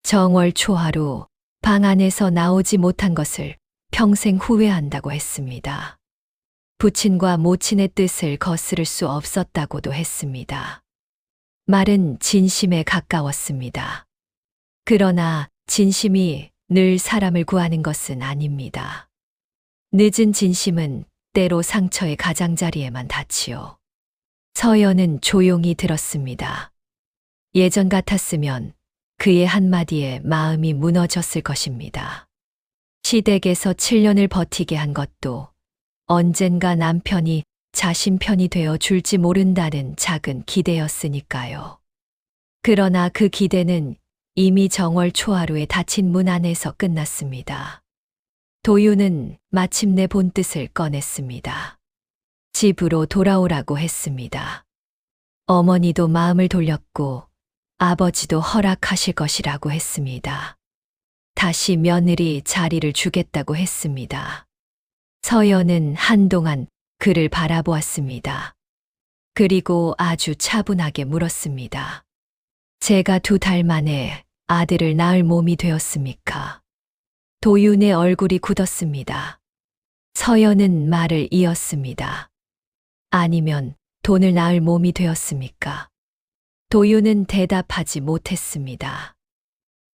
정월 초하루 방 안에서 나오지 못한 것을 평생 후회한다고 했습니다. 부친과 모친의 뜻을 거스를 수 없었다고도 했습니다. 말은 진심에 가까웠습니다. 그러나 진심이 늘 사람을 구하는 것은 아닙니다. 늦은 진심은 때로 상처의 가장자리에만 닿지요. 서연은 조용히 들었습니다. 예전 같았으면 그의 한마디에 마음이 무너졌을 것입니다. 시댁에서 7년을 버티게 한 것도 언젠가 남편이 자신 편이 되어 줄지 모른다는 작은 기대였으니까요. 그러나 그 기대는 이미 정월 초하루에 닫힌 문 안에서 끝났습니다. 도윤은 마침내 본뜻을 꺼냈습니다. 집으로 돌아오라고 했습니다. 어머니도 마음을 돌렸고 아버지도 허락하실 것이라고 했습니다. 다시 며느리 자리를 주겠다고 했습니다. 서연은 한동안 그를 바라보았습니다. 그리고 아주 차분하게 물었습니다. 제가 2달 만에 아들을 낳을 몸이 되었습니까? 도윤의 얼굴이 굳었습니다. 서연은 말을 이었습니다. 아니면 돈을 낳을 몸이 되었습니까? 도윤은 대답하지 못했습니다.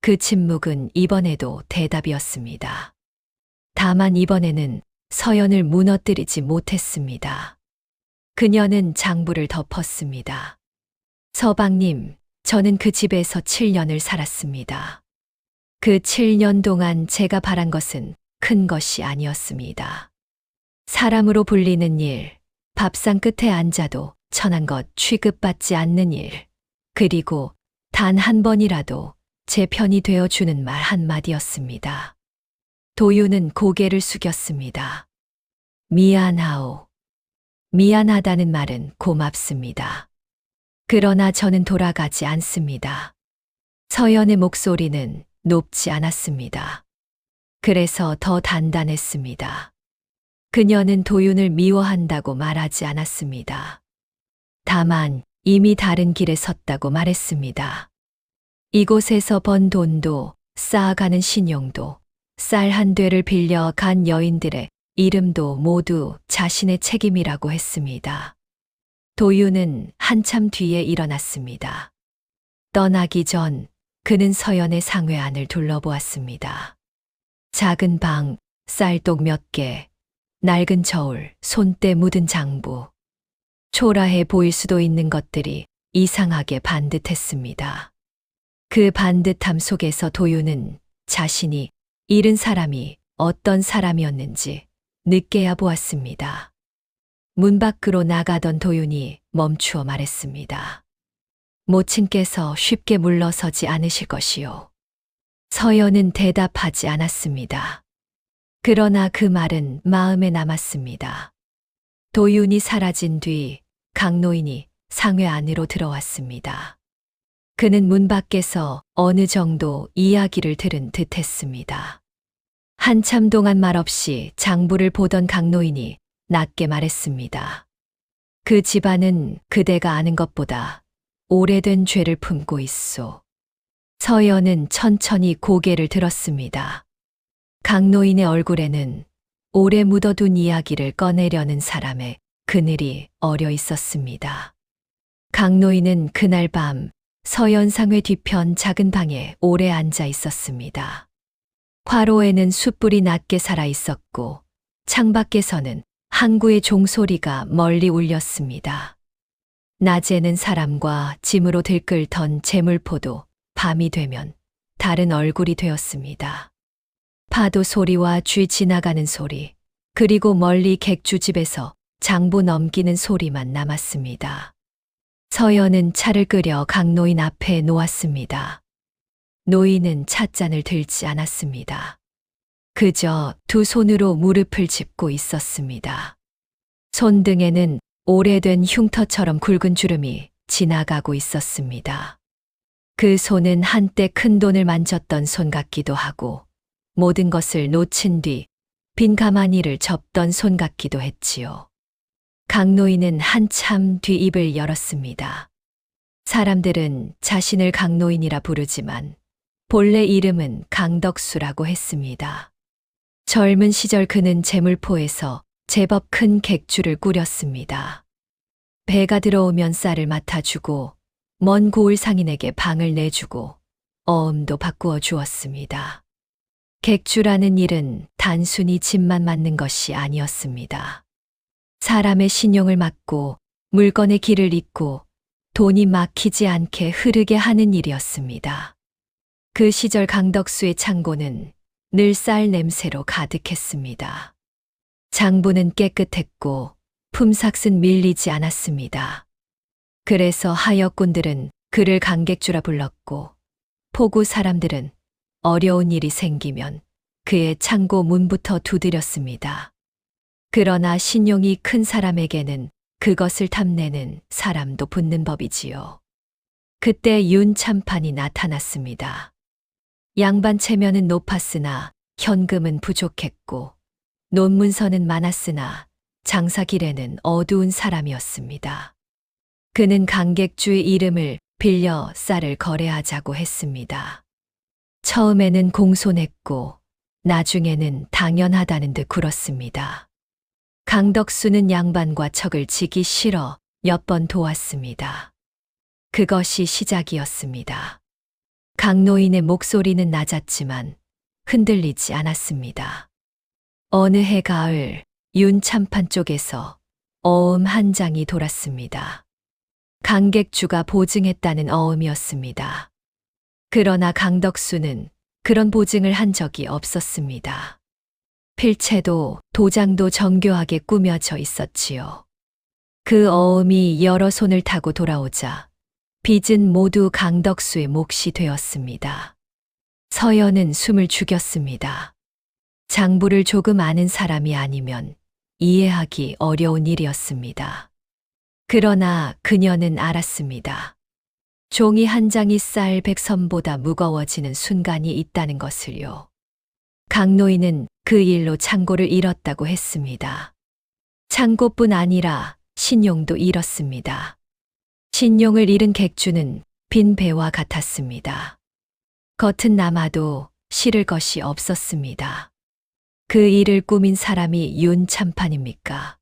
그 침묵은 이번에도 대답이었습니다. 다만 이번에는 서연을 무너뜨리지 못했습니다. 그녀는 장부를 덮었습니다. 서방님, 저는 그 집에서 7년을 살았습니다. 그 7년 동안 제가 바란 것은 큰 것이 아니었습니다. 사람으로 불리는 일, 밥상 끝에 앉아도 천한 것 취급받지 않는 일, 그리고 단 한 번이라도 제 편이 되어주는 말 한마디였습니다. 도윤은 고개를 숙였습니다. 미안하오. 미안하다는 말은 고맙습니다. 그러나 저는 돌아가지 않습니다. 서연의 목소리는 높지 않았습니다. 그래서 더 단단했습니다. 그녀는 도윤을 미워한다고 말하지 않았습니다. 다만 이미 다른 길에 섰다고 말했습니다. 이곳에서 번 돈도 쌓아가는 신용도 쌀 한 되를 빌려 간 여인들의 이름도 모두 자신의 책임이라고 했습니다. 도윤은 한참 뒤에 일어났습니다. 떠나기 전 그는 서연의 상회 안을 둘러보았습니다. 작은 방, 쌀독 몇 개, 낡은 저울, 손때 묻은 장부. 초라해 보일 수도 있는 것들이 이상하게 반듯했습니다. 그 반듯함 속에서 도윤은 자신이 잃은 사람이 어떤 사람이었는지 느껴야 보았습니다. 문 밖으로 나가던 도윤이 멈추어 말했습니다. 모친께서 쉽게 물러서지 않으실 것이요. 서연은 대답하지 않았습니다. 그러나 그 말은 마음에 남았습니다. 도윤이 사라진 뒤 강노인이 상회 안으로 들어왔습니다. 그는 문 밖에서 어느 정도 이야기를 들은 듯 했습니다. 한참 동안 말없이 장부를 보던 강노인이 낮게 말했습니다. 그 집안은 그대가 아는 것보다 오래된 죄를 품고 있소. 서연은 천천히 고개를 들었습니다. 강노인의 얼굴에는 오래 묻어둔 이야기를 꺼내려는 사람의 그늘이 어려 있었습니다. 강노인은 그날 밤 서연상회 뒤편 작은 방에 오래 앉아 있었습니다. 화로에는 숯불이 낮게 살아 있었고 창밖에서는 항구의 종소리가 멀리 울렸습니다. 낮에는 사람과 짐으로 들끓던 제물포도 밤이 되면 다른 얼굴이 되었습니다. 파도 소리와 쥐 지나가는 소리, 그리고 멀리 객주집에서 장부 넘기는 소리만 남았습니다. 서연은 차를 끓여 강노인 앞에 놓았습니다. 노인은 찻잔을 들지 않았습니다. 그저 두 손으로 무릎을 짚고 있었습니다. 손등에는 오래된 흉터처럼 굵은 주름이 지나가고 있었습니다. 그 손은 한때 큰 돈을 만졌던 손 같기도 하고 모든 것을 놓친 뒤 빈 가마니를 접던 손 같기도 했지요. 강노인은 한참 뒤 입을 열었습니다. 사람들은 자신을 강노인이라 부르지만 본래 이름은 강덕수라고 했습니다. 젊은 시절 그는 제물포에서 제법 큰 객주를 꾸렸습니다. 배가 들어오면 쌀을 맡아주고 먼 고을 상인에게 방을 내주고 어음도 바꾸어 주었습니다. 객주라는 일은 단순히 짐만 맡는 것이 아니었습니다. 사람의 신용을 맡고 물건의 길을 잇고 돈이 막히지 않게 흐르게 하는 일이었습니다. 그 시절 강덕수의 창고는 늘 쌀 냄새로 가득했습니다. 장부는 깨끗했고 품삯은 밀리지 않았습니다. 그래서 하역꾼들은 그를 강객주라 불렀고 포구 사람들은 어려운 일이 생기면 그의 창고 문부터 두드렸습니다. 그러나 신용이 큰 사람에게는 그것을 탐내는 사람도 붙는 법이지요. 그때 윤참판이 나타났습니다. 양반 체면은 높았으나 현금은 부족했고 논문서는 많았으나 장사길에는 어두운 사람이었습니다. 그는 강객주의 이름을 빌려 쌀을 거래하자고 했습니다. 처음에는 공손했고 나중에는 당연하다는 듯 굴었습니다. 강덕수는 양반과 척을 지기 싫어 몇 번 도왔습니다. 그것이 시작이었습니다. 강노인의 목소리는 낮았지만 흔들리지 않았습니다. 어느 해 가을 윤참판 쪽에서 어음 한 장이 돌았습니다. 강객주가 보증했다는 어음이었습니다. 그러나 강덕수는 그런 보증을 한 적이 없었습니다. 필체도 도장도 정교하게 꾸며져 있었지요. 그 어음이 여러 손을 타고 돌아오자 빚은 모두 강덕수의 몫이 되었습니다. 서연은 숨을 죽였습니다. 장부를 조금 아는 사람이 아니면 이해하기 어려운 일이었습니다. 그러나 그녀는 알았습니다. 종이 한 장이 쌀 100선보다 무거워지는 순간이 있다는 것을요. 강노인은 그 일로 창고를 잃었다고 했습니다. 창고뿐 아니라 신용도 잃었습니다. 신용을 잃은 객주는 빈 배와 같았습니다. 겉은 남아도 실을 것이 없었습니다. 그 일을 꾸민 사람이 윤참판입니까?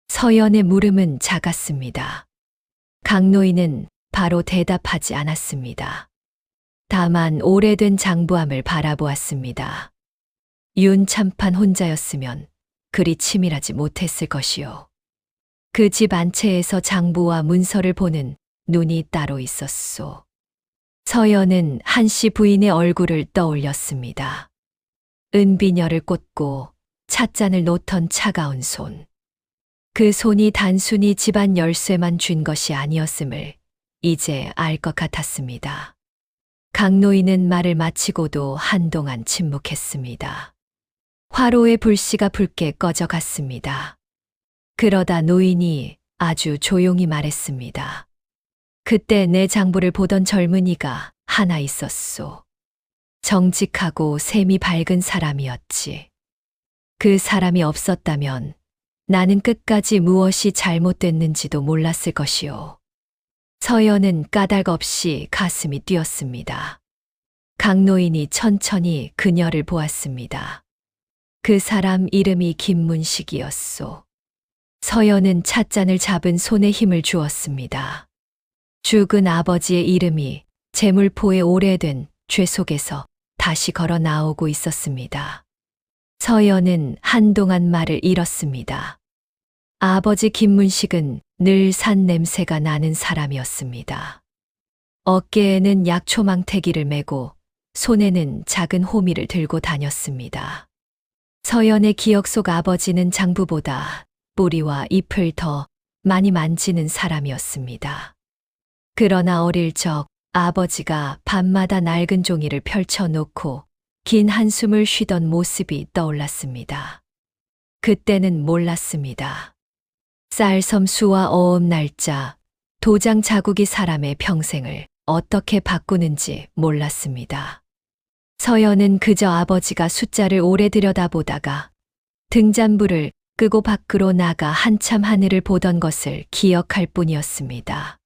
서연의 물음은 작았습니다. 강노인은 바로 대답하지 않았습니다. 다만 오래된 장부함을 바라보았습니다. 윤참판 혼자였으면 그리 치밀하지 못했을 것이요. 그 집 안채에서 장부와 문서를 보는 눈이 따로 있었소. 서연은 한씨 부인의 얼굴을 떠올렸습니다. 은비녀를 꽂고 찻잔을 놓던 차가운 손. 그 손이 단순히 집안 열쇠만 쥔 것이 아니었음을 이제 알 것 같았습니다. 강노인은 말을 마치고도 한동안 침묵했습니다. 화로의 불씨가 붉게 꺼져갔습니다. 그러다 노인이 아주 조용히 말했습니다. 그때 내 장부를 보던 젊은이가 하나 있었소. 정직하고 셈이 밝은 사람이었지. 그 사람이 없었다면 나는 끝까지 무엇이 잘못됐는지도 몰랐을 것이오. 서연은 까닭 없이 가슴이 뛰었습니다. 강노인이 천천히 그녀를 보았습니다. 그 사람 이름이 김문식이었소. 서연은 찻잔을 잡은 손에 힘을 주었습니다. 죽은 아버지의 이름이 제물포의 오래된 죄 속에서 다시 걸어 나오고 있었습니다. 서연은 한동안 말을 잃었습니다. 아버지 김문식은 늘 산 냄새가 나는 사람이었습니다. 어깨에는 약초망태기를 메고 손에는 작은 호미를 들고 다녔습니다. 서연의 기억 속 아버지는 장부보다 뿌리와 잎을 더 많이 만지는 사람이었습니다. 그러나 어릴 적 아버지가 밤마다 낡은 종이를 펼쳐놓고 긴 한숨을 쉬던 모습이 떠올랐습니다. 그때는 몰랐습니다. 쌀섬수와 어음 날짜, 도장 자국이 사람의 평생을 어떻게 바꾸는지 몰랐습니다. 서연은 그저 아버지가 숫자를 오래 들여다보다가 등잔불을 끄고 밖으로 나가 한참 하늘을 보던 것을 기억할 뿐이었습니다.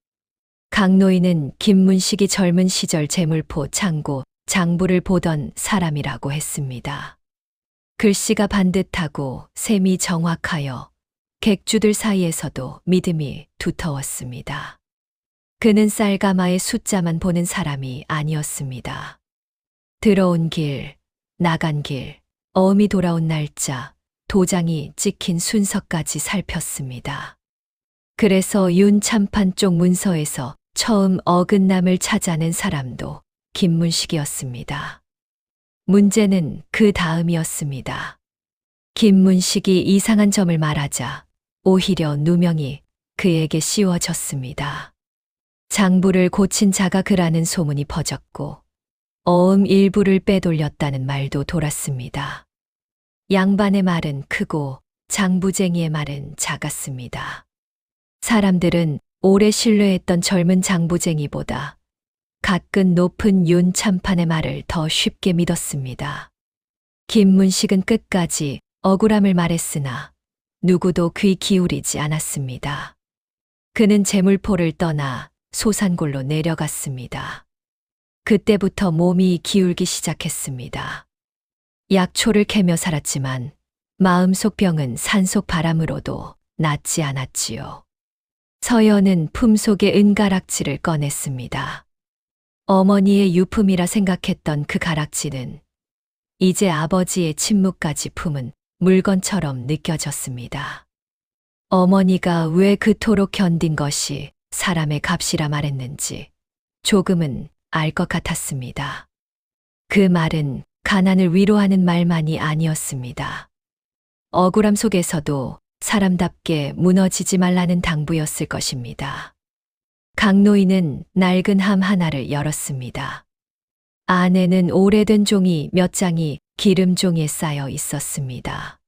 강노인은 김문식이 젊은 시절 제물포 창고 장부를 보던 사람이라고 했습니다. 글씨가 반듯하고 셈이 정확하여 객주들 사이에서도 믿음이 두터웠습니다. 그는 쌀가마의 숫자만 보는 사람이 아니었습니다. 들어온 길, 나간 길, 어음이 돌아온 날짜, 도장이 찍힌 순서까지 살폈습니다. 그래서 윤참판 쪽 문서에서 처음 어긋남을 찾아낸 사람도 김문식이었습니다. 문제는 그 다음이었습니다. 김문식이 이상한 점을 말하자 오히려 누명이 그에게 씌워졌습니다. 장부를 고친 자가 그라는 소문이 퍼졌고 어음 일부를 빼돌렸다는 말도 돌았습니다. 양반의 말은 크고 장부쟁이의 말은 작았습니다. 사람들은 오래 신뢰했던 젊은 장부쟁이보다 가끈 높은 윤참판의 말을 더 쉽게 믿었습니다. 김문식은 끝까지 억울함을 말했으나 누구도 귀 기울이지 않았습니다. 그는 제물포를 떠나 소산골로 내려갔습니다. 그때부터 몸이 기울기 시작했습니다. 약초를 캐며 살았지만 마음속 병은 산속 바람으로도 낫지 않았지요. 서연은 품속의 은가락지를 꺼냈습니다. 어머니의 유품이라 생각했던 그 가락지는 이제 아버지의 침묵까지 품은 물건처럼 느껴졌습니다. 어머니가 왜 그토록 견딘 것이 사람의 값이라 말했는지 조금은 알 것 같았습니다. 그 말은 가난을 위로하는 말만이 아니었습니다. 억울함 속에서도 사람답게 무너지지 말라는 당부였을 것입니다. 강노인은 낡은 함 하나를 열었습니다. 안에는 오래된 종이 몇 장이 기름종이에 쌓여 있었습니다.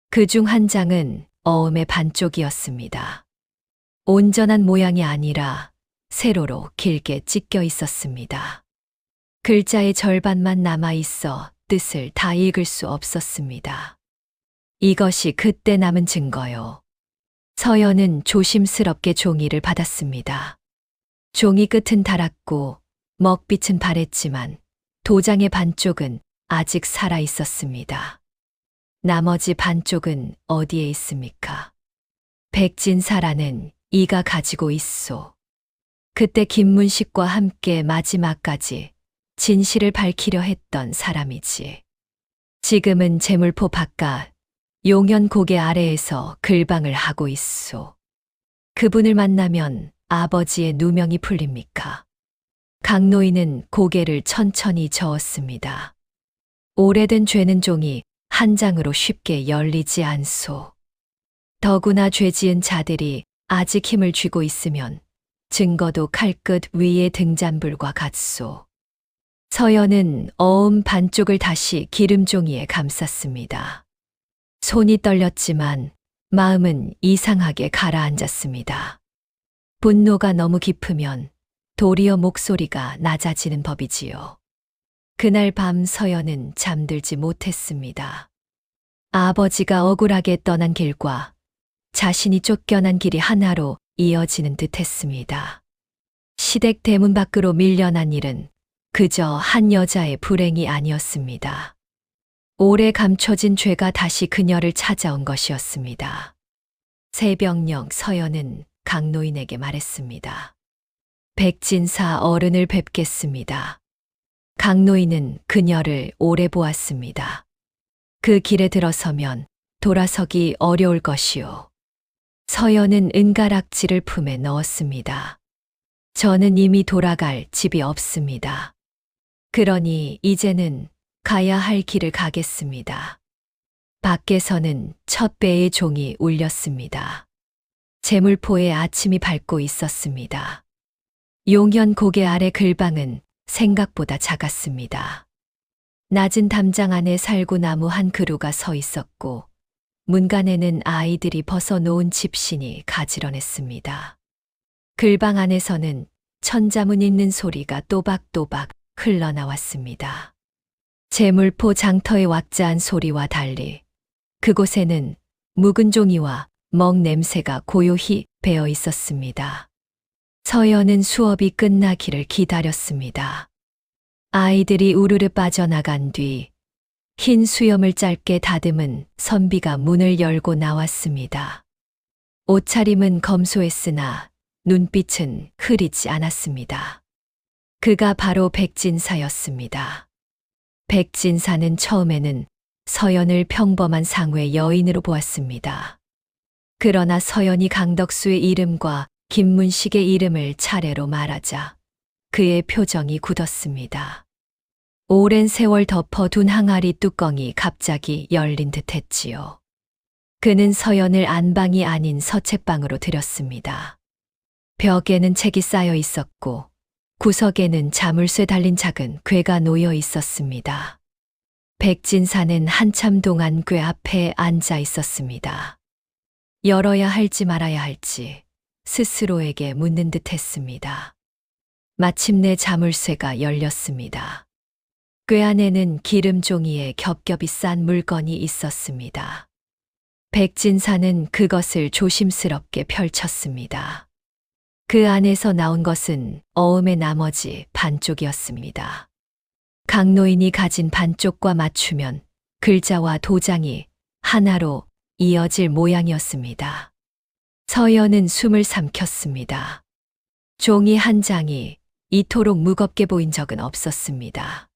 그중 한 장은 어음의 반쪽이었습니다. 온전한 모양이 아니라 세로로 길게 찢겨 있었습니다. 글자의 절반만 남아 있어 뜻을 다 읽을 수 없었습니다. 이것이 그때 남은 증거요. 서연은 조심스럽게 종이를 받았습니다. 종이 끝은 닳았고 먹빛은 바랬지만 도장의 반쪽은 아직 살아 있었습니다. 나머지 반쪽은 어디에 있습니까? 백진사라는 이가 가지고 있소. 그때 김문식과 함께 마지막까지 진실을 밝히려 했던 사람이지. 지금은 제물포 바깥 용연 고개 아래에서 글방을 하고 있소. 그분을 만나면 아버지의 누명이 풀립니까? 강노인은 고개를 천천히 저었습니다. 오래된 죄는 종이 한 장으로 쉽게 열리지 않소. 더구나 죄 지은 자들이 아직 힘을 쥐고 있으면 증거도 칼끝 위의 등잔불과 같소. 서연은 어음 반쪽을 다시 기름종이에 감쌌습니다. 손이 떨렸지만 마음은 이상하게 가라앉았습니다. 분노가 너무 깊으면 도리어 목소리가 낮아지는 법이지요. 그날 밤 서연은 잠들지 못했습니다. 아버지가 억울하게 떠난 길과 자신이 쫓겨난 길이 하나로 이어지는 듯 했습니다. 시댁 대문 밖으로 밀려난 일은 그저 한 여자의 불행이 아니었습니다. 오래 감춰진 죄가 다시 그녀를 찾아온 것이었습니다. 새벽녘 서연은 강노인에게 말했습니다. 백진사 어른을 뵙겠습니다. 강노인은 그녀를 오래 보았습니다. 그 길에 들어서면 돌아서기 어려울 것이요. 서연은 은가락지를 품에 넣었습니다. 저는 이미 돌아갈 집이 없습니다. 그러니 이제는 가야 할 길을 가겠습니다. 밖에서는 첫 배의 종이 울렸습니다. 제물포에 아침이 밝고 있었습니다. 용연 고개 아래 글방은 생각보다 작았습니다. 낮은 담장 안에 살구나무 한 그루가 서 있었고 문간에는 아이들이 벗어놓은 집신이 가지런했습니다. 글방 안에서는 천자문 읽는 소리가 또박또박 흘러나왔습니다. 제물포 장터의 왁자한 소리와 달리 그곳에는 묵은 종이와 먹 냄새가 고요히 배어 있었습니다. 서연은 수업이 끝나기를 기다렸습니다. 아이들이 우르르 빠져나간 뒤 흰 수염을 짧게 다듬은 선비가 문을 열고 나왔습니다. 옷차림은 검소했으나 눈빛은 흐리지 않았습니다. 그가 바로 백진사였습니다. 백진사는 처음에는 서연을 평범한 상회 여인으로 보았습니다. 그러나 서연이 강덕수의 이름과 김문식의 이름을 차례로 말하자 그의 표정이 굳었습니다. 오랜 세월 덮어둔 항아리 뚜껑이 갑자기 열린 듯 했지요. 그는 서연을 안방이 아닌 서책방으로 들였습니다. 벽에는 책이 쌓여 있었고 구석에는 자물쇠 달린 작은 궤가 놓여 있었습니다. 백진사는 한참 동안 궤 앞에 앉아 있었습니다. 열어야 할지 말아야 할지 스스로에게 묻는 듯 했습니다. 마침내 자물쇠가 열렸습니다. 궤 안에는 기름종이에 겹겹이 싼 물건이 있었습니다. 백진사는 그것을 조심스럽게 펼쳤습니다. 그 안에서 나온 것은 어음의 나머지 반쪽이었습니다. 강노인이 가진 반쪽과 맞추면 글자와 도장이 하나로 이어질 모양이었습니다. 서연은 숨을 삼켰습니다. 종이 한 장이 이토록 무겁게 보인 적은 없었습니다.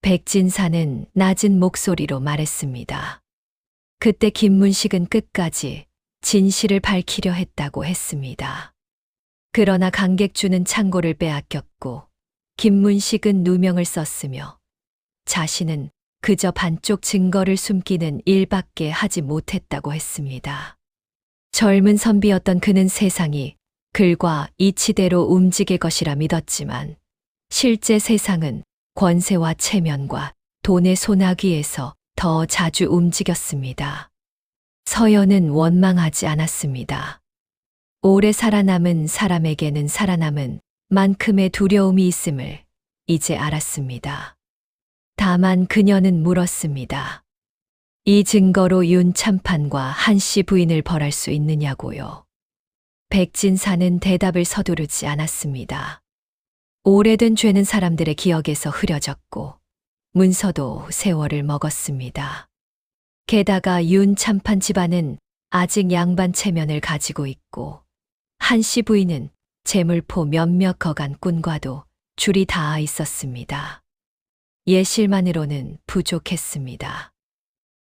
백진사는 낮은 목소리로 말했습니다. 그때 김문식은 끝까지 진실을 밝히려 했다고 했습니다. 그러나 강객주는 창고를 빼앗겼고 김문식은 누명을 썼으며 자신은 그저 반쪽 증거를 숨기는 일밖에 하지 못했다고 했습니다. 젊은 선비였던 그는 세상이 글과 이치대로 움직일 것이라 믿었지만 실제 세상은 권세와 체면과 돈의 소나기에서 더 자주 움직였습니다. 서연은 원망하지 않았습니다. 오래 살아남은 사람에게는 살아남은 만큼의 두려움이 있음을 이제 알았습니다. 다만 그녀는 물었습니다. 이 증거로 윤참판과 한씨 부인을 벌할 수 있느냐고요. 백진사는 대답을 서두르지 않았습니다. 오래된 죄는 사람들의 기억에서 흐려졌고 문서도 세월을 먹었습니다. 게다가 윤참판 집안은 아직 양반 체면을 가지고 있고 한씨 부인은 재물포 몇몇 거간꾼과도 줄이 닿아 있었습니다. 예실만으로는 부족했습니다.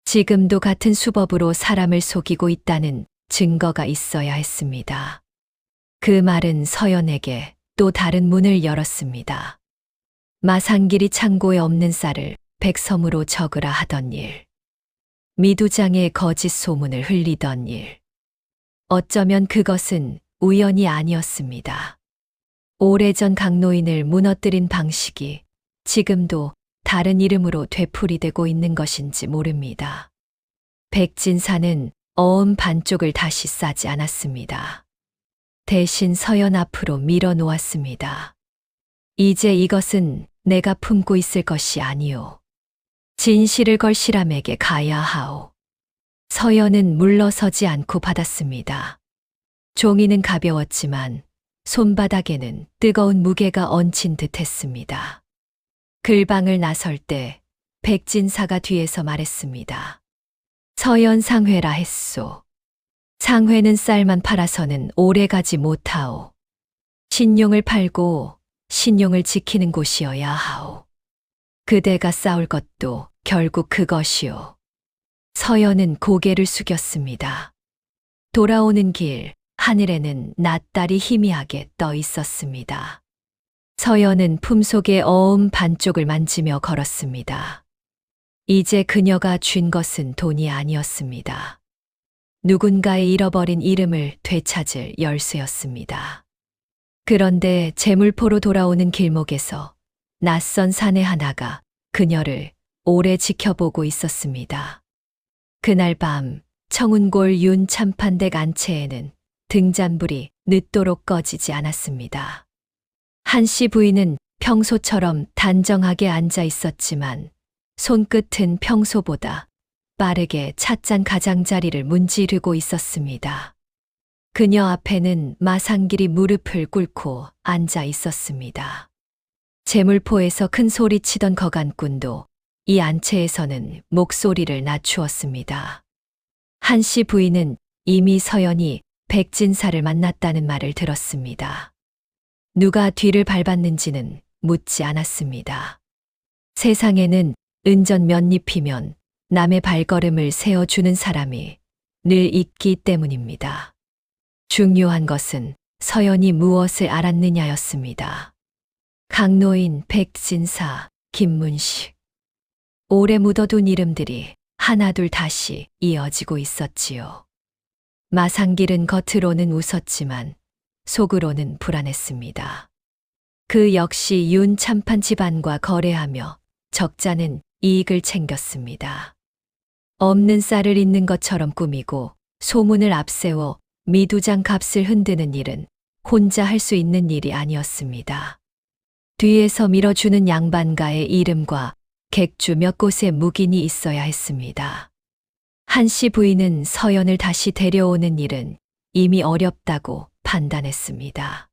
지금도 같은 수법으로 사람을 속이고 있다는 증거가 있어야 했습니다. 그 말은 서연에게 또 다른 문을 열었습니다. 마상길이 창고에 없는 쌀을 백섬으로 적으라 하던 일. 미두장에 거짓 소문을 흘리던 일. 어쩌면 그것은 우연이 아니었습니다. 오래전 강노인을 무너뜨린 방식이 지금도 다른 이름으로 되풀이되고 있는 것인지 모릅니다. 백진사는 어음 반쪽을 다시 싸지 않았습니다. 대신 서연 앞으로 밀어 놓았습니다. 이제 이것은 내가 품고 있을 것이 아니오. 진실을 걸 실함에게 가야 하오. 서연은 물러서지 않고 받았습니다. 종이는 가벼웠지만 손바닥에는 뜨거운 무게가 얹힌 듯 했습니다. 글방을 나설 때 백진사가 뒤에서 말했습니다. 서연 상회라 했소. 상회는 쌀만 팔아서는 오래가지 못하오. 신용을 팔고 신용을 지키는 곳이어야 하오. 그대가 싸울 것도 결국 그것이오. 서연은 고개를 숙였습니다. 돌아오는 길, 하늘에는 낫달이 희미하게 떠 있었습니다. 서연은 품속의 어음 반쪽을 만지며 걸었습니다. 이제 그녀가 쥔 것은 돈이 아니었습니다. 누군가의 잃어버린 이름을 되찾을 열쇠였습니다. 그런데 재물포로 돌아오는 길목에서 낯선 사내 하나가 그녀를 오래 지켜보고 있었습니다. 그날 밤 청운골 윤참판댁 안채에는 등잔불이 늦도록 꺼지지 않았습니다. 한씨 부인은 평소처럼 단정하게 앉아 있었지만 손끝은 평소보다 빠르게 찻잔 가장자리를 문지르고 있었습니다. 그녀 앞에는 마상길이 무릎을 꿇고 앉아 있었습니다. 재물포에서 큰 소리 치던 거간꾼도 이 안채에서는 목소리를 낮추었습니다. 한씨 부인은 이미 서연이 백진사를 만났다는 말을 들었습니다. 누가 뒤를 밟았는지는 묻지 않았습니다. 세상에는 은전 몇 잎이면 남의 발걸음을 세워주는 사람이 늘 있기 때문입니다. 중요한 것은 서연이 무엇을 알았느냐였습니다. 강노인, 백진사, 김문식. 오래 묻어둔 이름들이 하나둘 다시 이어지고 있었지요. 마상길은 겉으로는 웃었지만 속으로는 불안했습니다. 그 역시 윤참판 집안과 거래하며 적자는 이익을 챙겼습니다. 없는 쌀을 있는 것처럼 꾸미고 소문을 앞세워 미두장 값을 흔드는 일은 혼자 할 수 있는 일이 아니었습니다. 뒤에서 밀어주는 양반가의 이름과 객주 몇 곳에 묵인이 있어야 했습니다. 한씨 부인은 서연을 다시 데려오는 일은 이미 어렵다고 판단했습니다.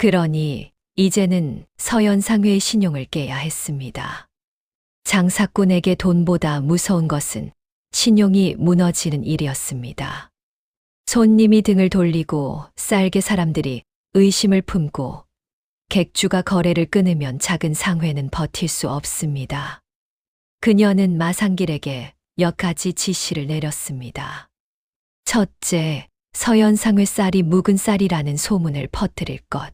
그러니 이제는 서연상회의 신용을 깨야 했습니다. 장사꾼에게 돈보다 무서운 것은 신용이 무너지는 일이었습니다. 손님이 등을 돌리고 쌀게 사람들이 의심을 품고 객주가 거래를 끊으면 작은 상회는 버틸 수 없습니다. 그녀는 마상길에게 몇 가지 지시를 내렸습니다. 첫째, 서연상회 쌀이 묵은 쌀이라는 소문을 퍼뜨릴 것.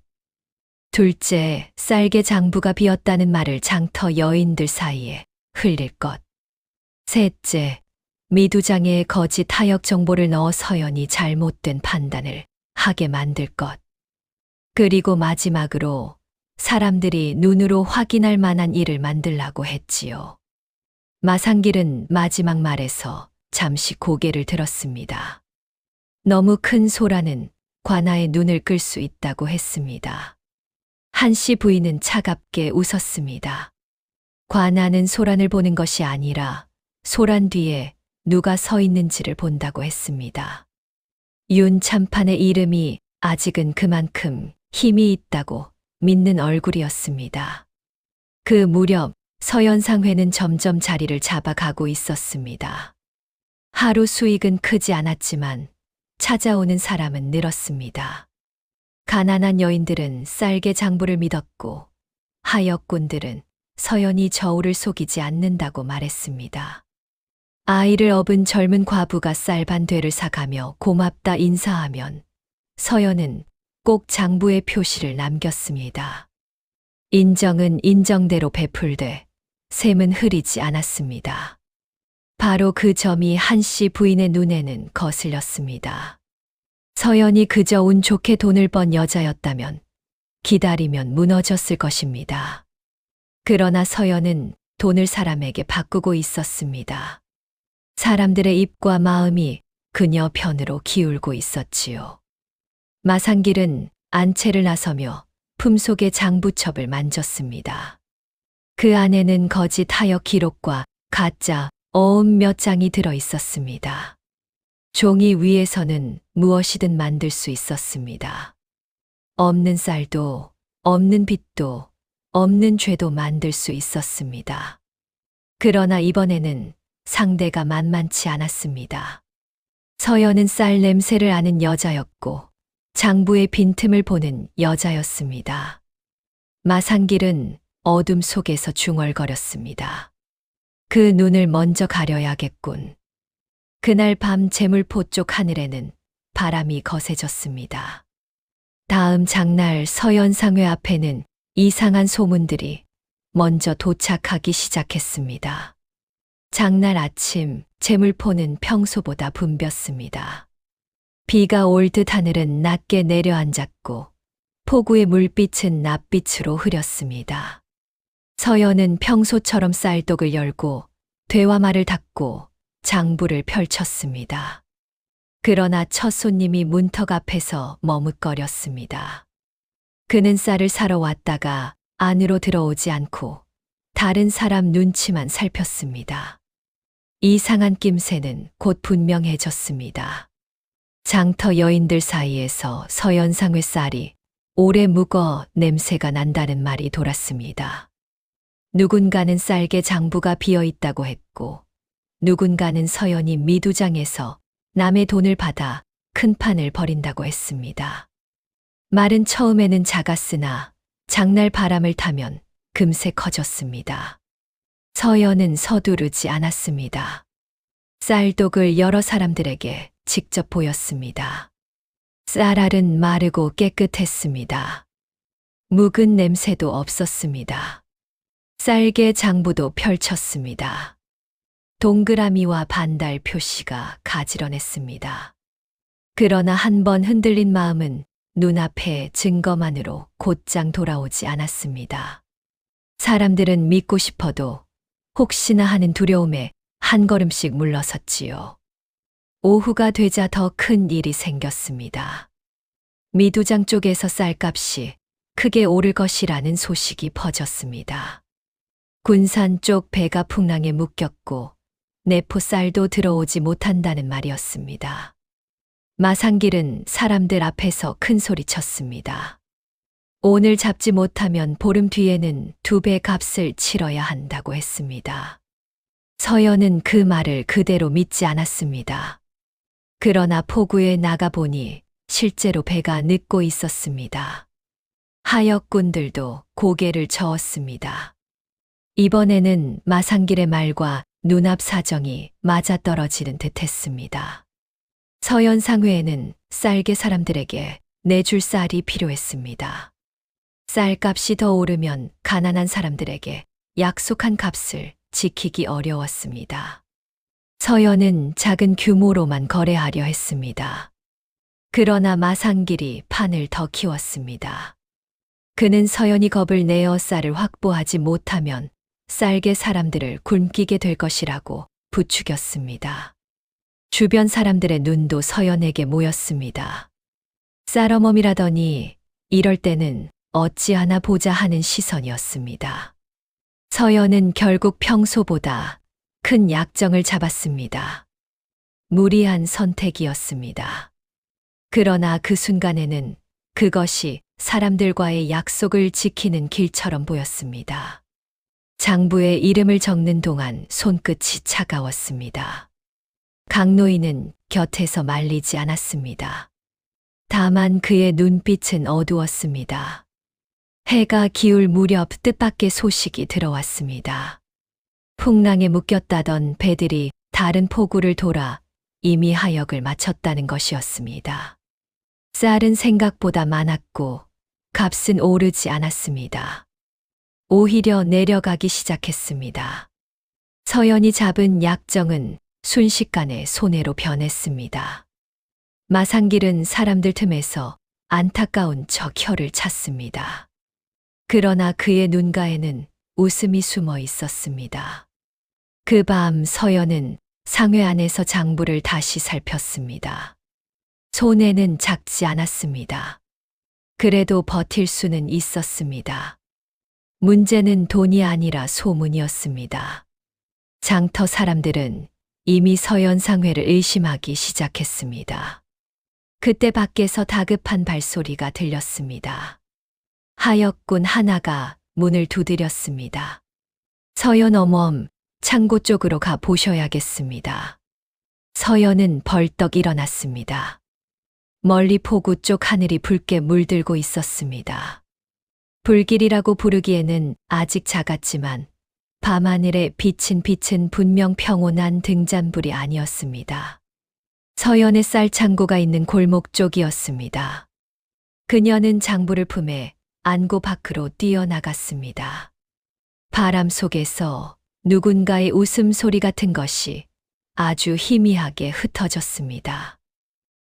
둘째, 쌀게 장부가 비었다는 말을 장터 여인들 사이에 흘릴 것. 셋째, 미두장에 거짓 타역 정보를 넣어 서연이 잘못된 판단을 하게 만들 것. 그리고 마지막으로 사람들이 눈으로 확인할 만한 일을 만들라고 했지요. 마상길은 마지막 말에서 잠시 고개를 들었습니다. 너무 큰 소라는 관아의 눈을 끌 수 있다고 했습니다. 한씨 부인은 차갑게 웃었습니다. 관아는 소란을 보는 것이 아니라 소란 뒤에 누가 서 있는지를 본다고 했습니다. 윤참판의 이름이 아직은 그만큼 힘이 있다고 믿는 얼굴이었습니다. 그 무렵 서연상회는 점점 자리를 잡아가고 있었습니다. 하루 수익은 크지 않았지만 찾아오는 사람은 늘었습니다. 가난한 여인들은 쌀게 장부를 믿었고 하역꾼들은 서연이 저울을 속이지 않는다고 말했습니다. 아이를 업은 젊은 과부가 쌀반되를 사가며 고맙다 인사하면 서연은 꼭 장부의 표시를 남겼습니다. 인정은 인정대로 베풀되 셈은 흐리지 않았습니다. 바로 그 점이 한씨 부인의 눈에는 거슬렸습니다. 서연이 그저 운 좋게 돈을 번 여자였다면 기다리면 무너졌을 것입니다. 그러나 서연은 돈을 사람에게 바꾸고 있었습니다. 사람들의 입과 마음이 그녀 편으로 기울고 있었지요. 마상길은 안채를 나서며 품속의 장부첩을 만졌습니다. 그 안에는 거짓 타역 기록과 가짜 어음 몇 장이 들어 있었습니다. 종이 위에서는 무엇이든 만들 수 있었습니다. 없는 쌀도, 없는 빚도, 없는 죄도 만들 수 있었습니다. 그러나 이번에는 상대가 만만치 않았습니다. 서연은 쌀 냄새를 아는 여자였고 장부의 빈틈을 보는 여자였습니다. 마상길은 어둠 속에서 중얼거렸습니다. 그 눈을 먼저 가려야겠군. 그날 밤 제물포 쪽 하늘에는 바람이 거세졌습니다. 다음 장날 서연상회 앞에는 이상한 소문들이 먼저 도착하기 시작했습니다. 장날 아침 제물포는 평소보다 붐볐습니다. 비가 올 듯 하늘은 낮게 내려앉았고 폭우의 물빛은 낯빛으로 흐렸습니다. 서연은 평소처럼 쌀독을 열고 대화말을 닫고 장부를 펼쳤습니다. 그러나 첫 손님이 문턱 앞에서 머뭇거렸습니다. 그는 쌀을 사러 왔다가 안으로 들어오지 않고 다른 사람 눈치만 살폈습니다. 이상한 낌새는 곧 분명해졌습니다. 장터 여인들 사이에서 서연상회 쌀이 오래 묵어 냄새가 난다는 말이 돌았습니다. 누군가는 쌀게 장부가 비어 있다고 했고 누군가는 서연이 미두장에서 남의 돈을 받아 큰 판을 벌인다고 했습니다. 말은 처음에는 작았으나 장날 바람을 타면 금세 커졌습니다. 서연은 서두르지 않았습니다. 쌀독을 여러 사람들에게 직접 보였습니다. 쌀알은 마르고 깨끗했습니다. 묵은 냄새도 없었습니다. 쌀게 장부도 펼쳤습니다. 동그라미와 반달 표시가 가지런했습니다. 그러나 한 번 흔들린 마음은 눈앞에 증거만으로 곧장 돌아오지 않았습니다. 사람들은 믿고 싶어도 혹시나 하는 두려움에 한 걸음씩 물러섰지요. 오후가 되자 더 큰 일이 생겼습니다. 미두장 쪽에서 쌀값이 크게 오를 것이라는 소식이 퍼졌습니다. 군산 쪽 배가 풍랑에 묶였고 내포 쌀도 들어오지 못한다는 말이었습니다. 마상길은 사람들 앞에서 큰 소리 쳤습니다. 오늘 잡지 못하면 보름 뒤에는 2배 값을 치러야 한다고 했습니다. 서연은 그 말을 그대로 믿지 않았습니다. 그러나 포구에 나가보니 실제로 배가 늦고 있었습니다. 하역꾼들도 고개를 저었습니다. 이번에는 마산길의 말과 눈앞 사정이 맞아떨어지는 듯했습니다. 서연상회에는 쌀개 사람들에게 내줄 쌀이 필요했습니다. 쌀값이 더 오르면 가난한 사람들에게 약속한 값을 지키기 어려웠습니다. 서연은 작은 규모로만 거래하려 했습니다. 그러나 마산길이 판을 더 키웠습니다. 그는 서연이 겁을 내어 쌀을 확보하지 못하면 쌀개 사람들을 굶기게 될 것이라고 부추겼습니다. 주변 사람들의 눈도 서연에게 모였습니다. 쌀어멈이라더니 이럴 때는 어찌하나 보자 하는 시선이었습니다. 서연은 결국 평소보다 큰 약정을 잡았습니다. 무리한 선택이었습니다. 그러나 그 순간에는 그것이 사람들과의 약속을 지키는 길처럼 보였습니다. 장부에 이름을 적는 동안 손끝이 차가웠습니다. 강노인은 곁에서 말리지 않았습니다. 다만 그의 눈빛은 어두웠습니다. 해가 기울 무렵 뜻밖의 소식이 들어왔습니다. 풍랑에 묶였다던 배들이 다른 포구를 돌아 이미 하역을 마쳤다는 것이었습니다. 쌀은 생각보다 많았고 값은 오르지 않았습니다. 오히려 내려가기 시작했습니다. 서연이 잡은 약정은 순식간에 손해로 변했습니다. 마산길은 사람들 틈에서 안타까운 척 혀를 찼습니다. 그러나 그의 눈가에는 웃음이 숨어 있었습니다. 그 밤 서연은 상회 안에서 장부를 다시 살폈습니다. 손해는 작지 않았습니다. 그래도 버틸 수는 있었습니다. 문제는 돈이 아니라 소문이었습니다. 장터 사람들은 이미 서연 상회를 의심하기 시작했습니다. 그때 밖에서 다급한 발소리가 들렸습니다. 하역꾼 하나가 문을 두드렸습니다. 서연 어멈, 창고 쪽으로 가 보셔야겠습니다. 서연은 벌떡 일어났습니다. 멀리 포구 쪽 하늘이 붉게 물들고 있었습니다. 불길이라고 부르기에는 아직 작았지만 밤하늘에 비친 빛은 분명 평온한 등잔불이 아니었습니다. 서연의 쌀창고가 있는 골목 쪽이었습니다. 그녀는 장부를 품에 안고 밖으로 뛰어나갔습니다. 바람 속에서 누군가의 웃음소리 같은 것이 아주 희미하게 흩어졌습니다.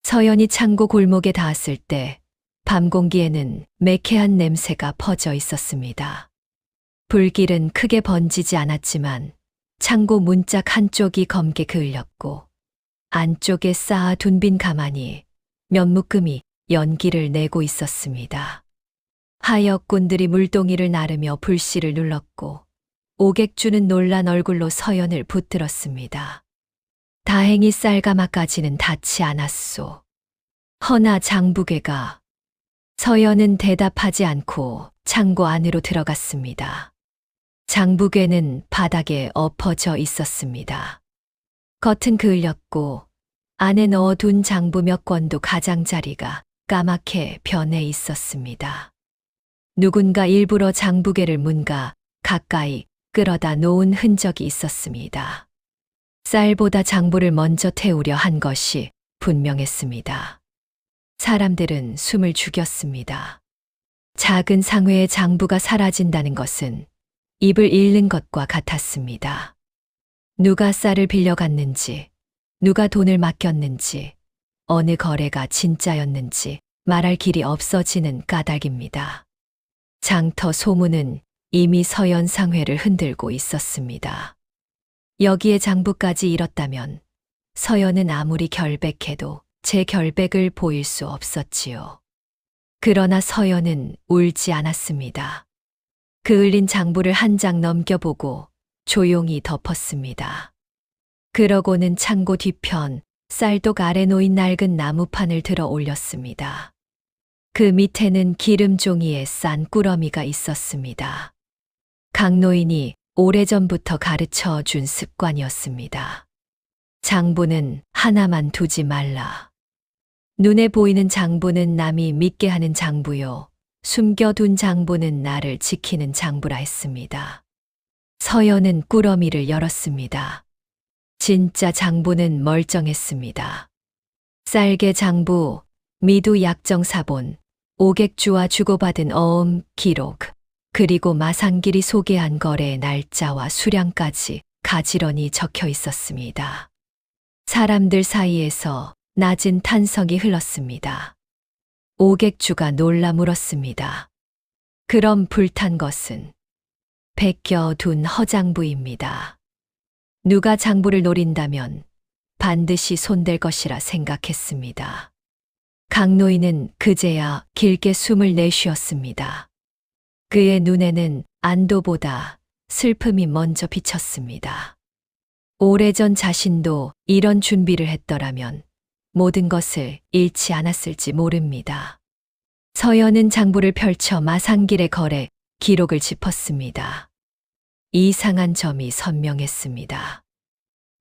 서연이 창고 골목에 닿았을 때 밤 공기에는 매캐한 냄새가 퍼져 있었습니다. 불길은 크게 번지지 않았지만 창고 문짝 한쪽이 검게 그을렸고 안쪽에 쌓아둔 빈 가마니 몇 묶음이 연기를 내고 있었습니다. 하역꾼들이 물동이를 나르며 불씨를 눌렀고 오객주는 놀란 얼굴로 서연을 붙들었습니다. 다행히 쌀가마까지는 닿지 않았소. 허나 장부괴가 서연은 대답하지 않고 창고 안으로 들어갔습니다. 장부괴는 바닥에 엎어져 있었습니다. 겉은 그을렸고 안에 넣어둔 장부 몇 권도 가장자리가 까맣게 변해 있었습니다. 누군가 일부러 장부괴를 문가 가까이 끌어다 놓은 흔적이 있었습니다. 쌀보다 장부를 먼저 태우려 한 것이 분명했습니다. 사람들은 숨을 죽였습니다. 작은 상회의 장부가 사라진다는 것은 입을 잃는 것과 같았습니다. 누가 쌀을 빌려갔는지, 누가 돈을 맡겼는지, 어느 거래가 진짜였는지 말할 길이 없어지는 까닭입니다. 장터 소문은 이미 서연 상회를 흔들고 있었습니다. 여기에 장부까지 잃었다면 서연은 아무리 결백해도 제 결백을 보일 수 없었지요. 그러나 서연은 울지 않았습니다. 그을린 장부를 한 장 넘겨보고 조용히 덮었습니다. 그러고는 창고 뒤편 쌀독 아래 놓인 낡은 나무판을 들어 올렸습니다. 그 밑에는 기름종이에 싼 꾸러미가 있었습니다. 강노인이 오래전부터 가르쳐 준 습관이었습니다. 장부는 하나만 두지 말라. 눈에 보이는 장부는 남이 믿게 하는 장부요. 숨겨둔 장부는 나를 지키는 장부라 했습니다. 서연은 꾸러미를 열었습니다. 진짜 장부는 멀쩡했습니다. 쌀개 장부, 미두 약정 사본, 오객주와 주고받은 어음 기록, 그리고 마상길이 소개한 거래의 날짜와 수량까지 가지런히 적혀 있었습니다. 사람들 사이에서 낮은 탄성이 흘렀습니다. 오객주가 놀라 물었습니다. 그럼 불탄 것은 베껴둔 허장부입니다. 누가 장부를 노린다면 반드시 손댈 것이라 생각했습니다. 강노인은 그제야 길게 숨을 내쉬었습니다. 그의 눈에는 안도보다 슬픔이 먼저 비쳤습니다. 오래전 자신도 이런 준비를 했더라면 모든 것을 잃지 않았을지 모릅니다. 서연은 장부를 펼쳐 마상길의 거래 기록을 짚었습니다. 이상한 점이 선명했습니다.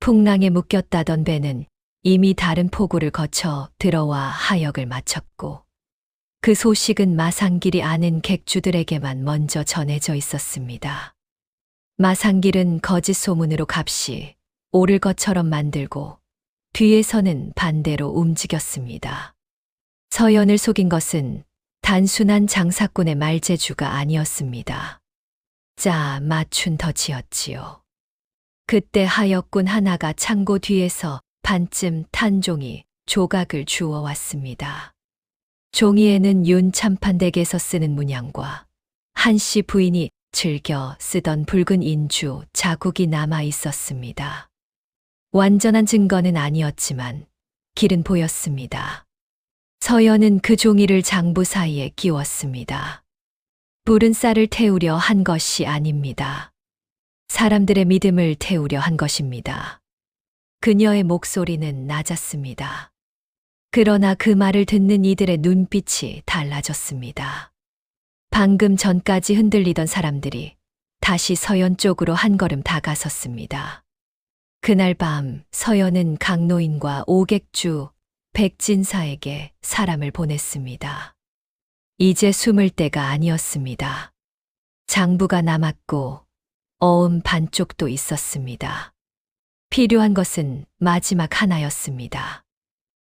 풍랑에 묶였다던 배는 이미 다른 포구를 거쳐 들어와 하역을 마쳤고 그 소식은 마상길이 아는 객주들에게만 먼저 전해져 있었습니다. 마상길은 거짓 소문으로 값이 오를 것처럼 만들고 뒤에서는 반대로 움직였습니다. 서연을 속인 것은 단순한 장사꾼의 말재주가 아니었습니다. 짜 맞춘 덫이었지요. 그때 하역군 하나가 창고 뒤에서 반쯤 탄 종이 조각을 주워 왔습니다. 종이에는 윤 참판댁에서 쓰는 문양과 한씨 부인이 즐겨 쓰던 붉은 인주 자국이 남아 있었습니다. 완전한 증거는 아니었지만 길은 보였습니다. 서연은 그 종이를 장부 사이에 끼웠습니다. 불은 쌀을 태우려 한 것이 아닙니다. 사람들의 믿음을 태우려 한 것입니다. 그녀의 목소리는 낮았습니다. 그러나 그 말을 듣는 이들의 눈빛이 달라졌습니다. 방금 전까지 흔들리던 사람들이 다시 서연 쪽으로 한 걸음 다가섰습니다. 그날 밤 서연은 강노인과 오객주, 백진사에게 사람을 보냈습니다. 이제 숨을 때가 아니었습니다. 장부가 남았고 어음 반쪽도 있었습니다. 필요한 것은 마지막 하나였습니다.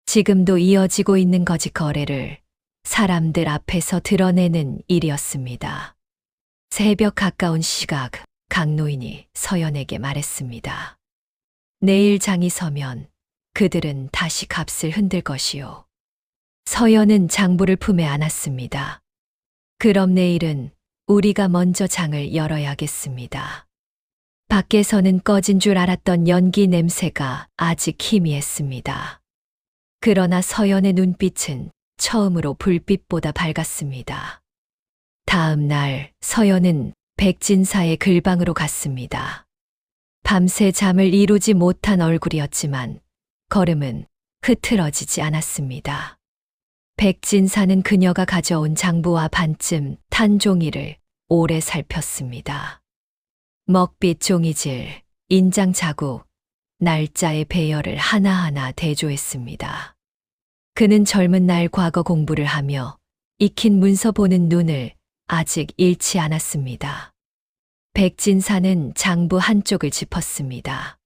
지금도 이어지고 있는 거짓 거래를 사람들 앞에서 드러내는 일이었습니다. 새벽 가까운 시각, 강노인이 서연에게 말했습니다. 내일 장이 서면 그들은 다시 값을 흔들 것이요. 서연은 장부를 품에 안았습니다. 그럼 내일은 우리가 먼저 장을 열어야겠습니다. 밖에서는 꺼진 줄 알았던 연기 냄새가 아직 희미했습니다. 그러나 서연의 눈빛은 처음으로 불빛보다 밝았습니다. 다음 날 서연은 백진사의 글방으로 갔습니다. 밤새 잠을 이루지 못한 얼굴이었지만 걸음은 흐트러지지 않았습니다. 백진사는 그녀가 가져온 장부와 반쯤 탄 종이를 오래 살폈습니다. 먹빛 종이질, 인장 자국, 날짜의 배열을 하나하나 대조했습니다. 그는 젊은 날 과거 공부를 하며 익힌 문서 보는 눈을 아직 잃지 않았습니다. 백진사는 장부 한쪽을 짚었습니다.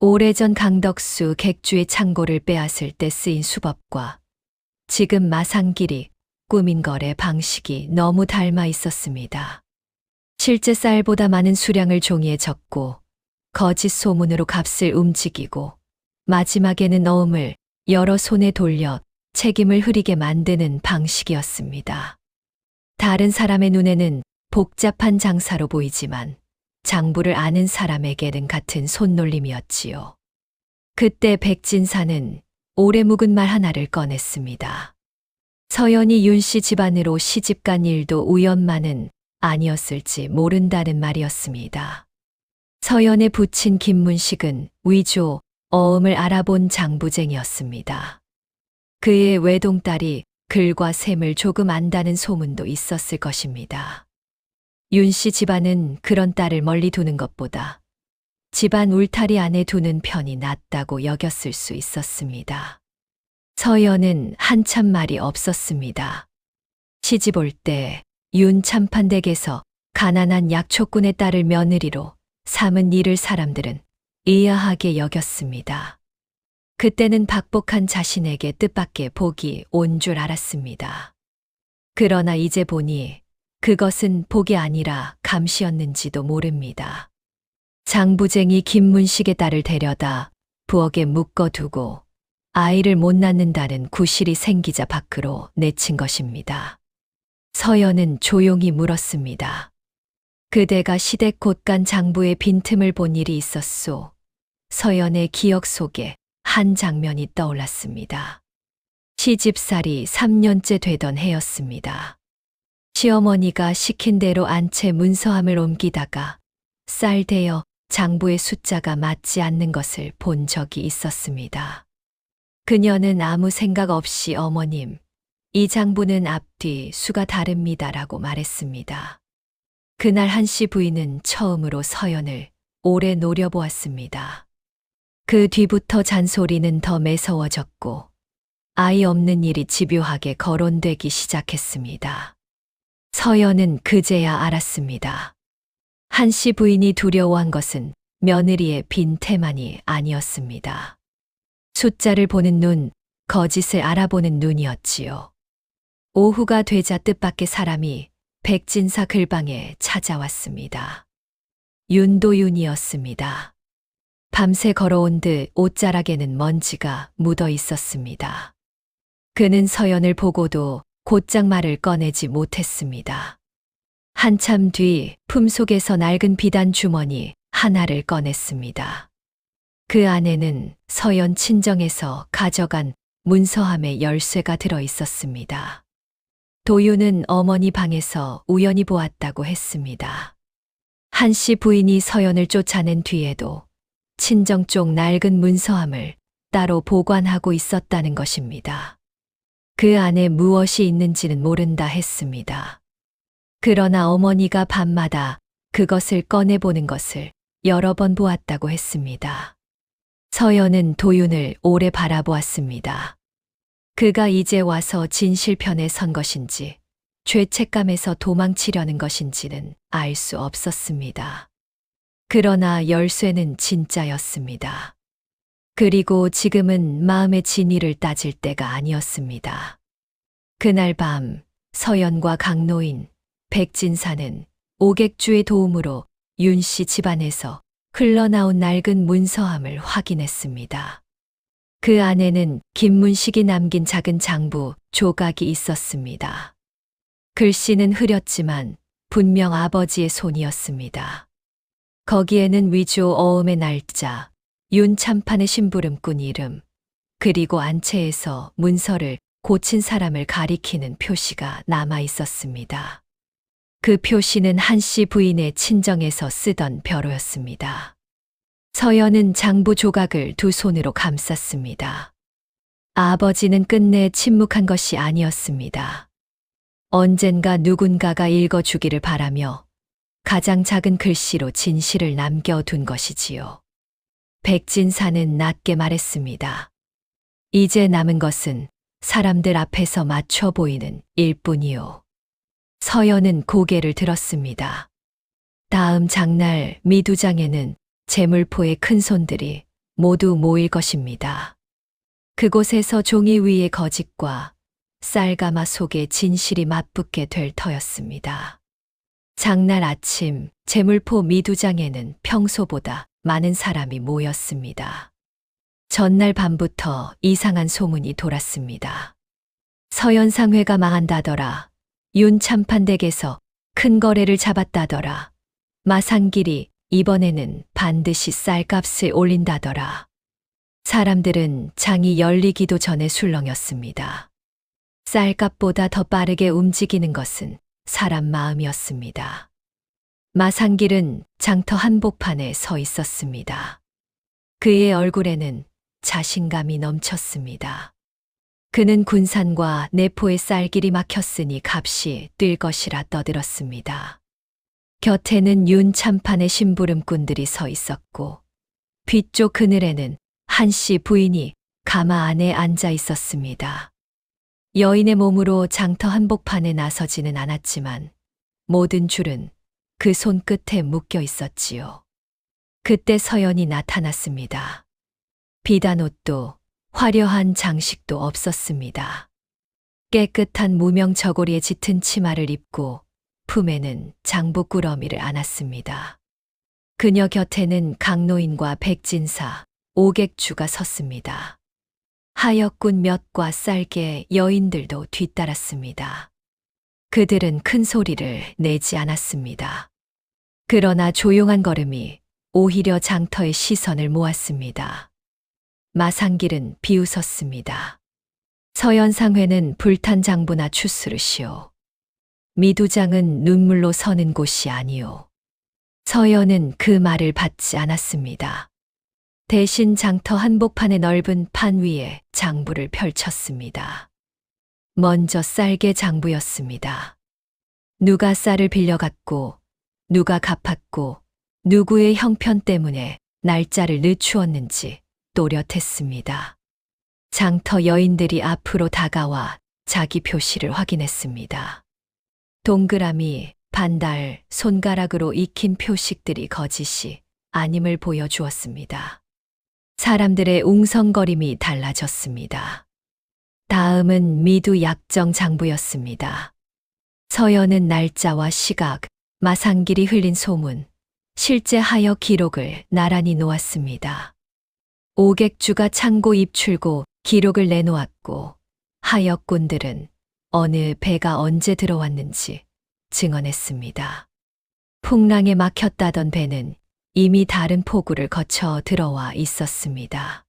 오래전 강덕수 객주의 창고를 빼앗을 때 쓰인 수법과 지금 마상길이 꾸민 거래 방식이 너무 닮아 있었습니다. 실제 쌀보다 많은 수량을 종이에 적고 거짓 소문으로 값을 움직이고 마지막에는 어음을 여러 손에 돌려 책임을 흐리게 만드는 방식이었습니다. 다른 사람의 눈에는 복잡한 장사로 보이지만 장부를 아는 사람에게는 같은 손놀림이었지요. 그때 백진사는 오래 묵은 말 하나를 꺼냈습니다. 서연이 윤씨 집안으로 시집간 일도 우연만은 아니었을지 모른다는 말이었습니다. 서연에 붙인 김문식은 위조, 어음을 알아본 장부쟁이였습니다. 그의 외동딸이 글과 셈을 조금 안다는 소문도 있었을 것입니다. 윤 씨 집안은 그런 딸을 멀리 두는 것보다 집안 울타리 안에 두는 편이 낫다고 여겼을 수 있었습니다. 서연은 한참 말이 없었습니다. 시집 올 때 윤 참판댁에서 가난한 약초꾼의 딸을 며느리로 삼은 이를 사람들은 의아하게 여겼습니다. 그때는 박복한 자신에게 뜻밖의 복이 온 줄 알았습니다. 그러나 이제 보니 그것은 복이 아니라 감시였는지도 모릅니다. 장부쟁이 김문식의 딸을 데려다 부엌에 묶어두고 아이를 못 낳는다는 구실이 생기자 밖으로 내친 것입니다. 서연은 조용히 물었습니다. 그대가 시댁 곳간 장부의 빈틈을 본 일이 있었소. 서연의 기억 속에 한 장면이 떠올랐습니다. 시집살이 3년째 되던 해였습니다. 시어머니가 시킨 대로 안채 문서함을 옮기다가 쌀대어 장부의 숫자가 맞지 않는 것을 본 적이 있었습니다. 그녀는 아무 생각 없이 어머님, 이 장부는 앞뒤 수가 다릅니다라고 말했습니다. 그날 한씨 부인은 처음으로 서연을 오래 노려보았습니다. 그 뒤부터 잔소리는 더 매서워졌고 아이 없는 일이 집요하게 거론되기 시작했습니다. 서연은 그제야 알았습니다. 한씨 부인이 두려워한 것은 며느리의 빈태만이 아니었습니다. 숫자를 보는 눈, 거짓을 알아보는 눈이었지요. 오후가 되자 뜻밖의 사람이 백진사 글방에 찾아왔습니다. 윤도윤이었습니다. 밤새 걸어온 듯 옷자락에는 먼지가 묻어 있었습니다. 그는 서연을 보고도 곧장 말을 꺼내지 못했습니다. 한참 뒤 품속에서 낡은 비단 주머니 하나를 꺼냈습니다. 그 안에는 서연 친정에서 가져간 문서함의 열쇠가 들어 있었습니다. 도윤은 어머니 방에서 우연히 보았다고 했습니다. 한씨 부인이 서연을 쫓아낸 뒤에도 친정 쪽 낡은 문서함을 따로 보관하고 있었다는 것입니다. 그 안에 무엇이 있는지는 모른다 했습니다. 그러나 어머니가 밤마다 그것을 꺼내보는 것을 여러 번 보았다고 했습니다. 서연은 도윤을 오래 바라보았습니다. 그가 이제 와서 진실편에 선 것인지 죄책감에서 도망치려는 것인지는 알 수 없었습니다. 그러나 열쇠는 진짜였습니다. 그리고 지금은 마음의 진위를 따질 때가 아니었습니다. 그날 밤 서연과 강노인, 백진사는 오객주의 도움으로 윤 씨 집안에서 흘러나온 낡은 문서함을 확인했습니다. 그 안에는 김문식이 남긴 작은 장부 조각이 있었습니다. 글씨는 흐렸지만 분명 아버지의 손이었습니다. 거기에는 위조 어음의 날짜, 윤 참판의 심부름꾼 이름, 그리고 안채에서 문서를 고친 사람을 가리키는 표시가 남아 있었습니다. 그 표시는 한씨 부인의 친정에서 쓰던 벼로였습니다. 서연은 장부 조각을 두 손으로 감쌌습니다. 아버지는 끝내 침묵한 것이 아니었습니다. 언젠가 누군가가 읽어주기를 바라며 가장 작은 글씨로 진실을 남겨둔 것이지요. 백진사는 낮게 말했습니다. 이제 남은 것은 사람들 앞에서 맞춰 보이는 일뿐이요. 서연은 고개를 들었습니다. 다음 장날 미두장에는 제물포의 큰손들이 모두 모일 것입니다. 그곳에서 종이 위의 거짓과 쌀가마 속의 진실이 맞붙게 될 터였습니다. 장날 아침 제물포 미두장에는 평소보다 많은 사람이 모였습니다. 전날 밤부터 이상한 소문이 돌았습니다. 서연상회가 망한다더라. 윤 참판댁에서 큰 거래를 잡았다더라. 마상길이 이번에는 반드시 쌀값을 올린다더라. 사람들은 장이 열리기도 전에 술렁였습니다. 쌀값보다 더 빠르게 움직이는 것은 사람 마음이었습니다. 마상길은 장터 한복판에 서 있었습니다. 그의 얼굴에는 자신감이 넘쳤습니다. 그는 군산과 내포의 쌀길이 막혔으니 값이 뛸 것이라 떠들었습니다. 곁에는 윤 참판의 심부름꾼들이 서 있었고 뒤쪽 그늘에는 한씨 부인이 가마 안에 앉아 있었습니다. 여인의 몸으로 장터 한복판에 나서지는 않았지만 모든 줄은 그 손끝에 묶여 있었지요. 그때 서연이 나타났습니다. 비단 옷도 화려한 장식도 없었습니다. 깨끗한 무명 저고리에 짙은 치마를 입고 품에는 장부 꾸러미를 안았습니다. 그녀 곁에는 강노인과 백진사, 오객주가 섰습니다. 하역군 몇과 쌀개 여인들도 뒤따랐습니다. 그들은 큰 소리를 내지 않았습니다. 그러나 조용한 걸음이 오히려 장터의 시선을 모았습니다. 마상길은 비웃었습니다. 서연상회는 불탄 장부나 추스르시오. 미두장은 눈물로 서는 곳이 아니오. 서연은 그 말을 받지 않았습니다. 대신 장터 한복판의 넓은 판 위에 장부를 펼쳤습니다. 먼저 쌀개 장부였습니다. 누가 쌀을 빌려갔고, 누가 갚았고, 누구의 형편 때문에 날짜를 늦추었는지 또렷했습니다. 장터 여인들이 앞으로 다가와 자기 표시를 확인했습니다. 동그라미, 반달, 손가락으로 익힌 표식들이 거짓이 아님을 보여주었습니다. 사람들의 웅성거림이 달라졌습니다. 다음은 미두 약정 장부였습니다. 서연은 날짜와 시각, 마상길이 흘린 소문, 실제 하역 기록을 나란히 놓았습니다. 오객주가 창고 입출고 기록을 내놓았고 하역군들은 어느 배가 언제 들어왔는지 증언했습니다. 풍랑에 막혔다던 배는 이미 다른 포구를 거쳐 들어와 있었습니다.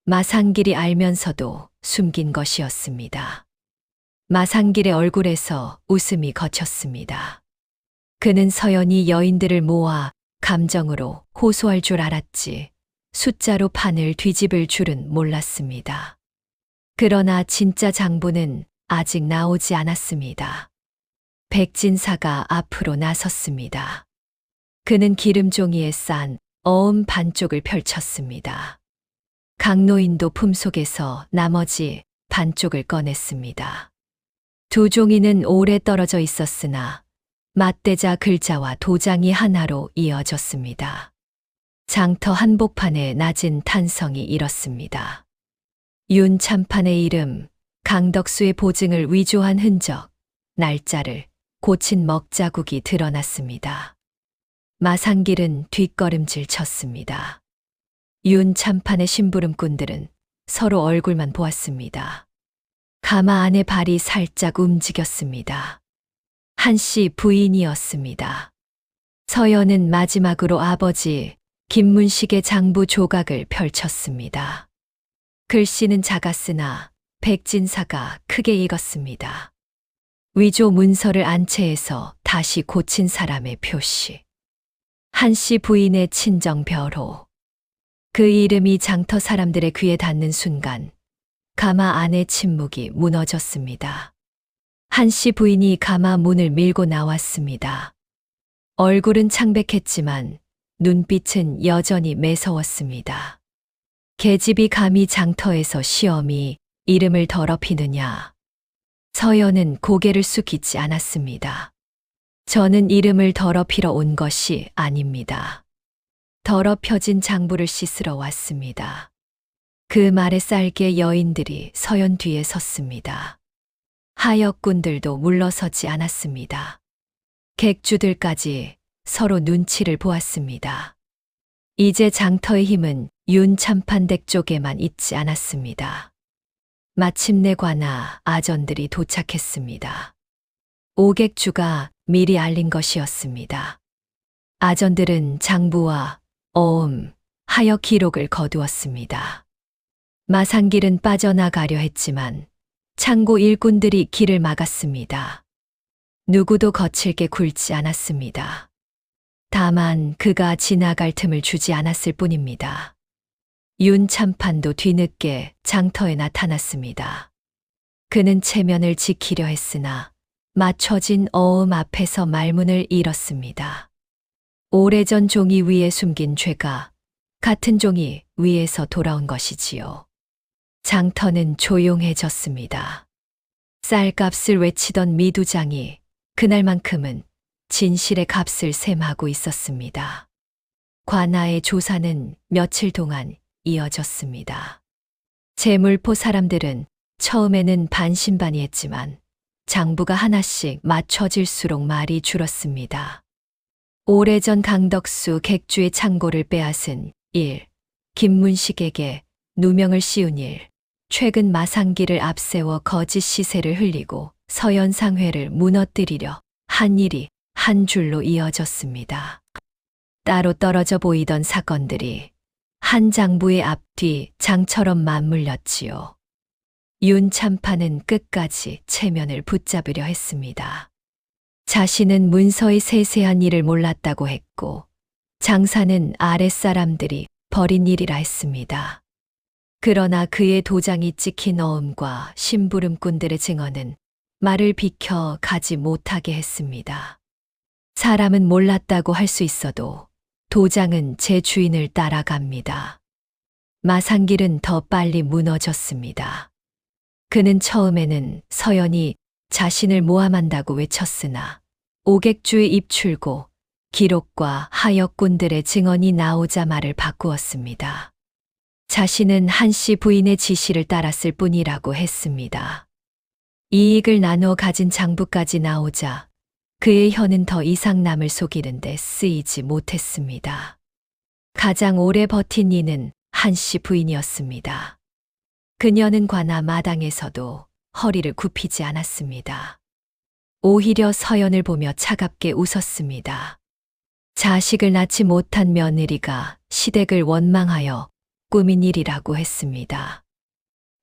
마상길이 알면서도 숨긴 것이었습니다. 마상길의 얼굴에서 웃음이 거쳤습니다. 그는 서연이 여인들을 모아 감정으로 호소할 줄 알았지 숫자로 판을 뒤집을 줄은 몰랐습니다. 그러나 진짜 장부는 아직 나오지 않았습니다. 백진사가 앞으로 나섰습니다. 그는 기름종이에 싼 어음 반쪽을 펼쳤습니다. 강노인도 품속에서 나머지 반쪽을 꺼냈습니다. 두 종이는 오래 떨어져 있었으나 맞대자 글자와 도장이 하나로 이어졌습니다. 장터 한복판에 낮은 탄성이 일었습니다. 윤 참판의 이름, 강덕수의 보증을 위조한 흔적, 날짜를 고친 먹자국이 드러났습니다. 마상길은 뒷걸음질 쳤습니다. 윤 참판의 심부름꾼들은 서로 얼굴만 보았습니다. 가마 안의 발이 살짝 움직였습니다. 한씨 부인이었습니다. 서연은 마지막으로 아버지 김문식의 장부 조각을 펼쳤습니다. 글씨는 작았으나 백진사가 크게 읽었습니다. 위조 문서를 안채해서 다시 고친 사람의 표시. 한씨 부인의 친정 벼로. 그 이름이 장터 사람들의 귀에 닿는 순간 가마 안의 침묵이 무너졌습니다. 한씨 부인이 가마 문을 밀고 나왔습니다. 얼굴은 창백했지만 눈빛은 여전히 매서웠습니다. 계집이 감히 장터에서 시엄히 이름을 더럽히느냐. 서연은 고개를 숙이지 않았습니다. 저는 이름을 더럽히러 온 것이 아닙니다. 더럽혀진 장부를 씻으러 왔습니다. 그 말에 쌀개 여인들이 서연 뒤에 섰습니다. 하역군들도 물러서지 않았습니다. 객주들까지 서로 눈치를 보았습니다. 이제 장터의 힘은 윤 참판댁 쪽에만 있지 않았습니다. 마침내 관아 아전들이 도착했습니다. 오객주가 미리 알린 것이었습니다. 아전들은 장부와 어음, 하역 기록을 거두었습니다. 마상길은 빠져나가려 했지만 창고 일꾼들이 길을 막았습니다. 누구도 거칠게 굴지 않았습니다. 다만 그가 지나갈 틈을 주지 않았을 뿐입니다. 윤 참판도 뒤늦게 장터에 나타났습니다. 그는 체면을 지키려 했으나 맞춰진 어음 앞에서 말문을 잃었습니다. 오래전 종이 위에 숨긴 죄가 같은 종이 위에서 돌아온 것이지요. 장터는 조용해졌습니다. 쌀값을 외치던 미두장이 그날만큼은 진실의 값을 셈하고 있었습니다. 관아의 조사는 며칠 동안 이어졌습니다. 재물포 사람들은 처음에는 반신반의했지만 장부가 하나씩 맞춰질수록 말이 줄었습니다. 오래전 강덕수 객주의 창고를 빼앗은 일, 김문식에게 누명을 씌운 일, 최근 마상기를 앞세워 거짓 시세를 흘리고 서연상회를 무너뜨리려 한 일이 한 줄로 이어졌습니다. 따로 떨어져 보이던 사건들이 한 장부의 앞뒤 장처럼 맞물렸지요. 윤참파는 끝까지 체면을 붙잡으려 했습니다. 자신은 문서의 세세한 일을 몰랐다고 했고 장사는 아랫사람들이 벌인 일이라 했습니다. 그러나 그의 도장이 찍힌 어음과 심부름꾼들의 증언은 말을 비켜 가지 못하게 했습니다. 사람은 몰랐다고 할 수 있어도 도장은 제 주인을 따라갑니다. 마상길은 더 빨리 무너졌습니다. 그는 처음에는 서연이 자신을 모함한다고 외쳤으나 오객주의 입출고 기록과 하역꾼들의 증언이 나오자 말을 바꾸었습니다. 자신은 한씨 부인의 지시를 따랐을 뿐이라고 했습니다. 이익을 나눠 가진 장부까지 나오자 그의 혀는 더 이상 남을 속이는데 쓰이지 못했습니다. 가장 오래 버틴 이는 한씨 부인이었습니다. 그녀는 관아 마당에서도 허리를 굽히지 않았습니다. 오히려 서연을 보며 차갑게 웃었습니다. 자식을 낳지 못한 며느리가 시댁을 원망하여 꾸민 일이라고 했습니다.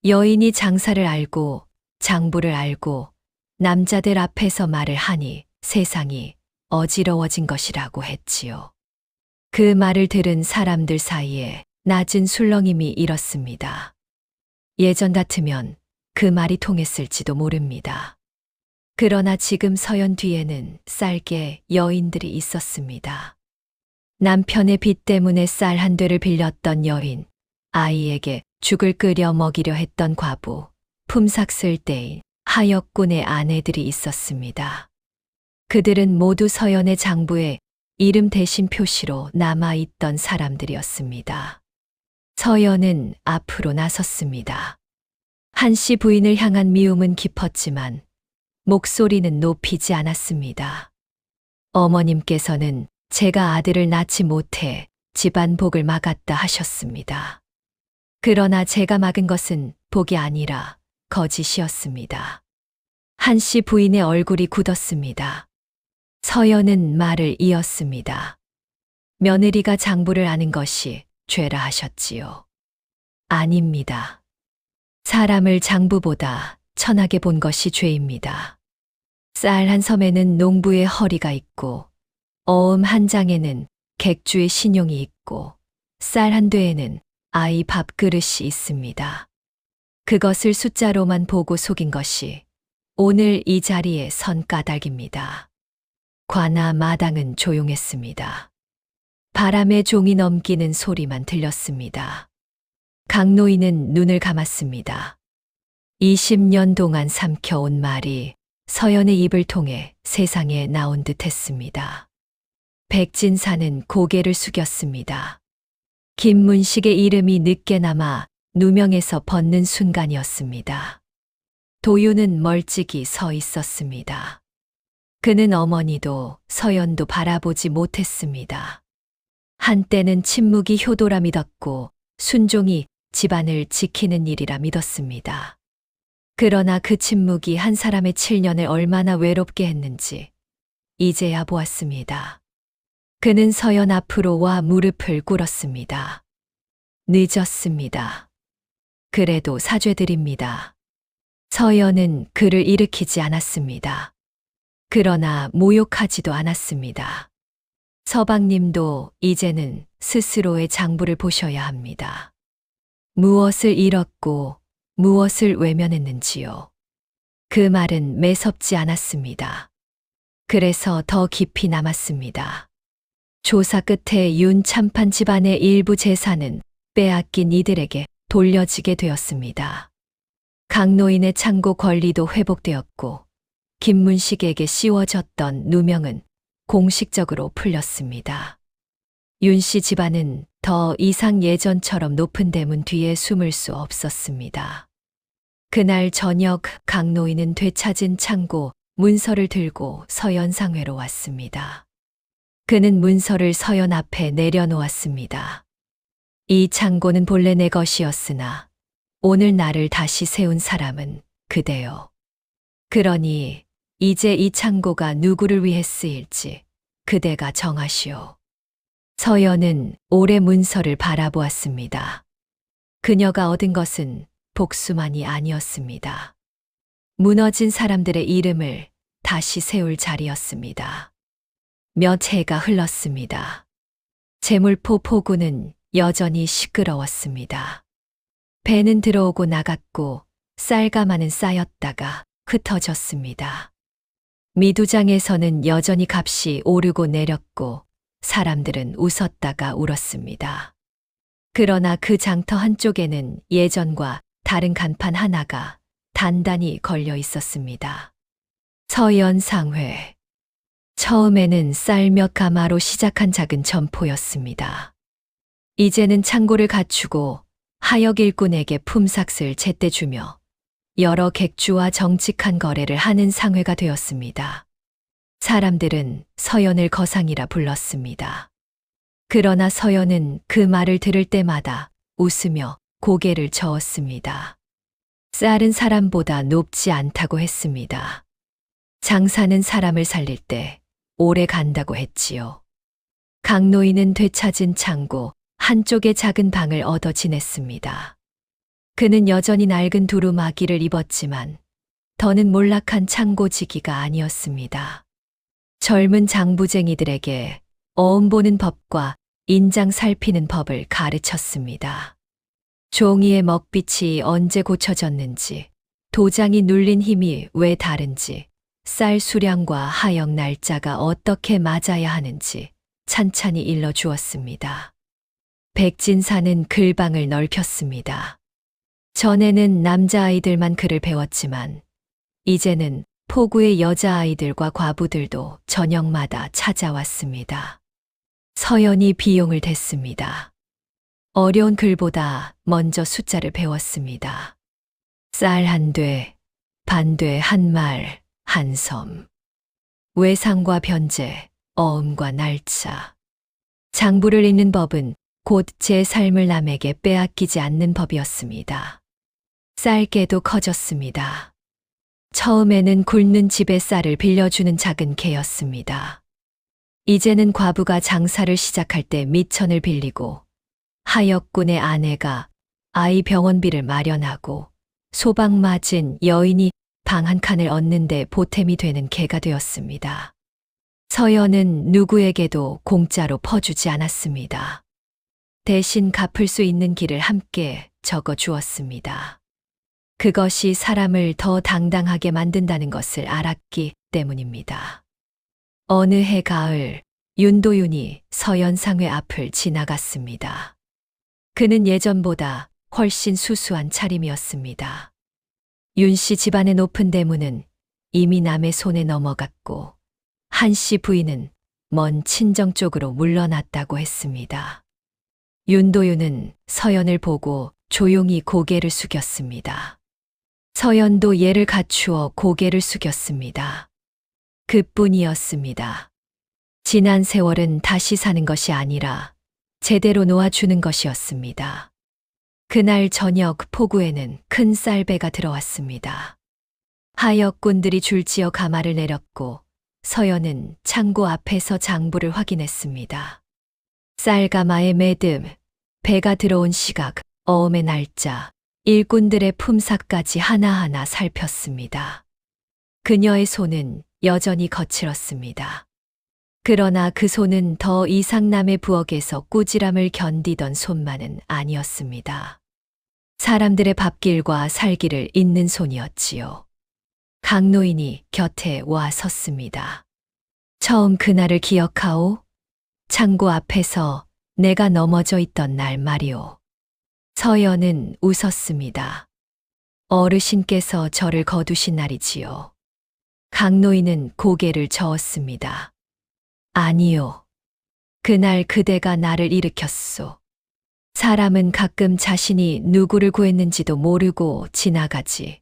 여인이 장사를 알고 장부를 알고 남자들 앞에서 말을 하니 세상이 어지러워진 것이라고 했지요. 그 말을 들은 사람들 사이에 낮은 술렁임이 일었습니다. 예전 같으면 그 말이 통했을지도 모릅니다. 그러나 지금 서연 뒤에는 쌀개 여인들이 있었습니다. 남편의 빚 때문에 쌀 한 되를 빌렸던 여인, 아이에게 죽을 끓여 먹이려 했던 과부, 품삯을때인 하역군의 아내들이 있었습니다. 그들은 모두 서연의 장부에 이름 대신 표시로 남아있던 사람들이었습니다. 서연은 앞으로 나섰습니다. 한씨 부인을 향한 미움은 깊었지만 목소리는 높이지 않았습니다. 어머님께서는 제가 아들을 낳지 못해 집안 복을 막았다 하셨습니다. 그러나 제가 막은 것은 복이 아니라 거짓이었습니다. 한씨 부인의 얼굴이 굳었습니다. 서연은 말을 이었습니다. 며느리가 장부를 아는 것이 죄라 하셨지요. 아닙니다. 사람을 장부보다 천하게 본 것이 죄입니다. 쌀 한 섬에는 농부의 허리가 있고 어음 한 장에는 객주의 신용이 있고 쌀 한 되에는 아이 밥그릇이 있습니다. 그것을 숫자로만 보고 속인 것이 오늘 이 자리에 선 까닭입니다. 관아 마당은 조용했습니다. 바람에 종이 넘기는 소리만 들렸습니다. 강노인은 눈을 감았습니다. 20년 동안 삼켜온 말이 서연의 입을 통해 세상에 나온 듯 했습니다. 백진사는 고개를 숙였습니다. 김문식의 이름이 늦게나마 누명에서 벗는 순간이었습니다. 도유는 멀찍이 서 있었습니다. 그는 어머니도 서연도 바라보지 못했습니다. 한때는 침묵이 효도라 믿었고 순종이 집안을 지키는 일이라 믿었습니다. 그러나 그 침묵이 한 사람의 7년을 얼마나 외롭게 했는지 이제야 보았습니다. 그는 서연 앞으로 와 무릎을 꿇었습니다. 늦었습니다. 그래도 사죄드립니다. 서연은 그를 일으키지 않았습니다. 그러나 모욕하지도 않았습니다. 서방님도 이제는 스스로의 장부를 보셔야 합니다. 무엇을 잃었고 무엇을 외면했는지요. 그 말은 매섭지 않았습니다. 그래서 더 깊이 남았습니다. 조사 끝에 윤 참판 집안의 일부 재산은 빼앗긴 이들에게 돌려지게 되었습니다. 강노인의 창고 권리도 회복되었고 김문식에게 씌워졌던 누명은 공식적으로 풀렸습니다. 윤 씨 집안은 더 이상 예전처럼 높은 대문 뒤에 숨을 수 없었습니다. 그날 저녁 강노인은 되찾은 창고 문서를 들고 서연상회로 왔습니다. 그는 문서를 서연 앞에 내려놓았습니다. 이 창고는 본래 내 것이었으나 오늘 나를 다시 세운 사람은 그대요. 그러니 이제 이 창고가 누구를 위해 쓰일지 그대가 정하시오. 서연은 오래 문서를 바라보았습니다. 그녀가 얻은 것은 복수만이 아니었습니다. 무너진 사람들의 이름을 다시 세울 자리였습니다. 몇 해가 흘렀습니다. 재물포 포구는 여전히 시끄러웠습니다. 배는 들어오고 나갔고 쌀가마는 쌓였다가 흩어졌습니다. 미두장에서는 여전히 값이 오르고 내렸고 사람들은 웃었다가 울었습니다. 그러나 그 장터 한쪽에는 예전과 다른 간판 하나가 단단히 걸려 있었습니다. 서연상회. 처음에는 쌀 몇 가마로 시작한 작은 점포였습니다. 이제는 창고를 갖추고 하역 일꾼에게 품삯을 제때 주며 여러 객주와 정직한 거래를 하는 상회가 되었습니다. 사람들은 서연을 거상이라 불렀습니다. 그러나 서연은 그 말을 들을 때마다 웃으며 고개를 저었습니다. 쌀은 사람보다 높지 않다고 했습니다. 장사는 사람을 살릴 때 오래 간다고 했지요. 강노인은 되찾은 창고 한쪽의 작은 방을 얻어 지냈습니다. 그는 여전히 낡은 두루마기를 입었지만 더는 몰락한 창고지기가 아니었습니다. 젊은 장부쟁이들에게 어음 보는 법과 인장 살피는 법을 가르쳤습니다. 종이의 먹빛이 언제 고쳐졌는지, 도장이 눌린 힘이 왜 다른지, 쌀 수량과 하역 날짜가 어떻게 맞아야 하는지 찬찬히 일러주었습니다. 백진사는 글방을 넓혔습니다. 전에는 남자아이들만 글을 배웠지만 이제는 포구의 여자아이들과 과부들도 저녁마다 찾아왔습니다. 서연이 비용을 댔습니다. 어려운 글보다 먼저 숫자를 배웠습니다. 쌀 한 돼, 반돼 한 말, 한 섬. 외상과 변제, 어음과 날짜. 장부를 읽는 법은 곧 제 삶을 남에게 빼앗기지 않는 법이었습니다. 쌀개도 커졌습니다. 처음에는 굶는 집의 쌀을 빌려주는 작은 개였습니다. 이제는 과부가 장사를 시작할 때 미천을 빌리고 하역군의 아내가 아이 병원비를 마련하고 소방 맞은 여인이 방 한 칸을 얻는데 보탬이 되는 개가 되었습니다. 서연은 누구에게도 공짜로 퍼주지 않았습니다. 대신 갚을 수 있는 길을 함께 적어 주었습니다. 그것이 사람을 더 당당하게 만든다는 것을 알았기 때문입니다. 어느 해 가을, 윤도윤이 서연상회 앞을 지나갔습니다. 그는 예전보다 훨씬 수수한 차림이었습니다. 윤 씨 집안의 높은 대문은 이미 남의 손에 넘어갔고 한 씨 부인은 먼 친정 쪽으로 물러났다고 했습니다. 윤도윤은 서연을 보고 조용히 고개를 숙였습니다. 서연도 예를 갖추어 고개를 숙였습니다. 그뿐이었습니다. 지난 세월은 다시 사는 것이 아니라 제대로 놓아주는 것이었습니다. 그날 저녁 포구에는 큰 쌀배가 들어왔습니다. 하역꾼들이 줄지어 가마를 내렸고 서연은 창고 앞에서 장부를 확인했습니다. 쌀가마의 매듭, 배가 들어온 시각, 어음의 날짜, 일꾼들의 품삯까지 하나하나 살폈습니다. 그녀의 손은 여전히 거칠었습니다. 그러나 그 손은 더 이상 남의 부엌에서 꾸지람을 견디던 손만은 아니었습니다. 사람들의 밥길과 살기를 잇는 손이었지요. 강노인이 곁에 와 섰습니다. 처음 그날을 기억하오? 창고 앞에서 내가 넘어져 있던 날 말이오. 서연은 웃었습니다. 어르신께서 저를 거두신 날이지요. 강노인은 고개를 저었습니다. 아니요. 그날 그대가 나를 일으켰소. 사람은 가끔 자신이 누구를 구했는지도 모르고 지나가지.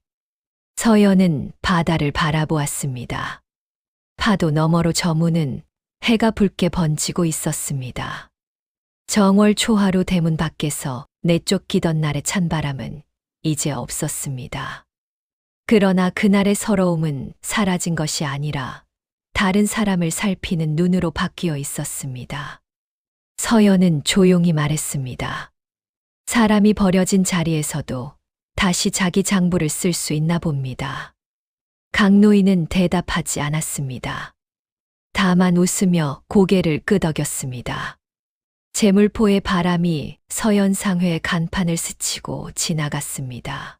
서연은 바다를 바라보았습니다. 파도 너머로 저무는 해가 붉게 번지고 있었습니다. 정월 초하루 대문 밖에서 내쫓기던 날의 찬바람은 이제 없었습니다. 그러나 그날의 서러움은 사라진 것이 아니라 다른 사람을 살피는 눈으로 바뀌어 있었습니다. 서연은 조용히 말했습니다. 사람이 버려진 자리에서도 다시 자기 장부를 쓸 수 있나 봅니다. 강노인은 대답하지 않았습니다. 다만 웃으며 고개를 끄덕였습니다. 제물포의 바람이 서연상회의 간판을 스치고 지나갔습니다.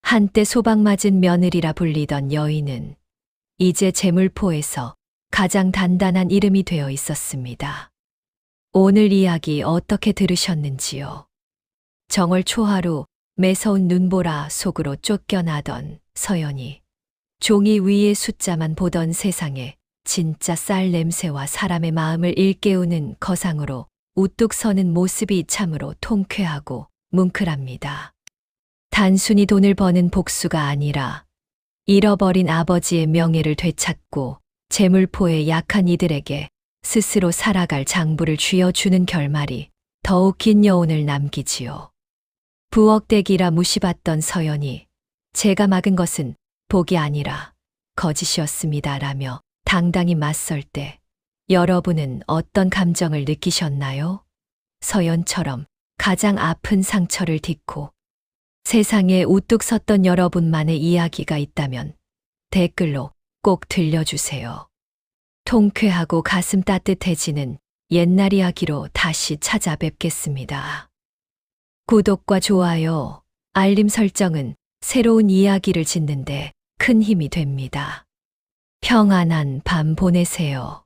한때 소박맞은 며느리라 불리던 여인은 이제 제물포에서 가장 단단한 이름이 되어 있었습니다. 오늘 이야기 어떻게 들으셨는지요? 정월 초하루 매서운 눈보라 속으로 쫓겨나던 서연이 종이 위의 숫자만 보던 세상에 진짜 쌀 냄새와 사람의 마음을 일깨우는 거상으로 우뚝 서는 모습이 참으로 통쾌하고 뭉클합니다. 단순히 돈을 버는 복수가 아니라 잃어버린 아버지의 명예를 되찾고 제물포의 약한 이들에게 스스로 살아갈 장부를 쥐어주는 결말이 더욱 긴 여운을 남기지요. 부엌대기라 무시받던 서연이 제가 막은 것은 복이 아니라 거짓이었습니다라며 당당히 맞설 때 여러분은 어떤 감정을 느끼셨나요? 서연처럼 가장 아픈 상처를 딛고 세상에 우뚝 섰던 여러분만의 이야기가 있다면 댓글로 꼭 들려주세요. 통쾌하고 가슴 따뜻해지는 옛날 이야기로 다시 찾아뵙겠습니다. 구독과 좋아요, 알림 설정은 새로운 이야기를 짓는데 큰 힘이 됩니다. 평안한 밤 보내세요.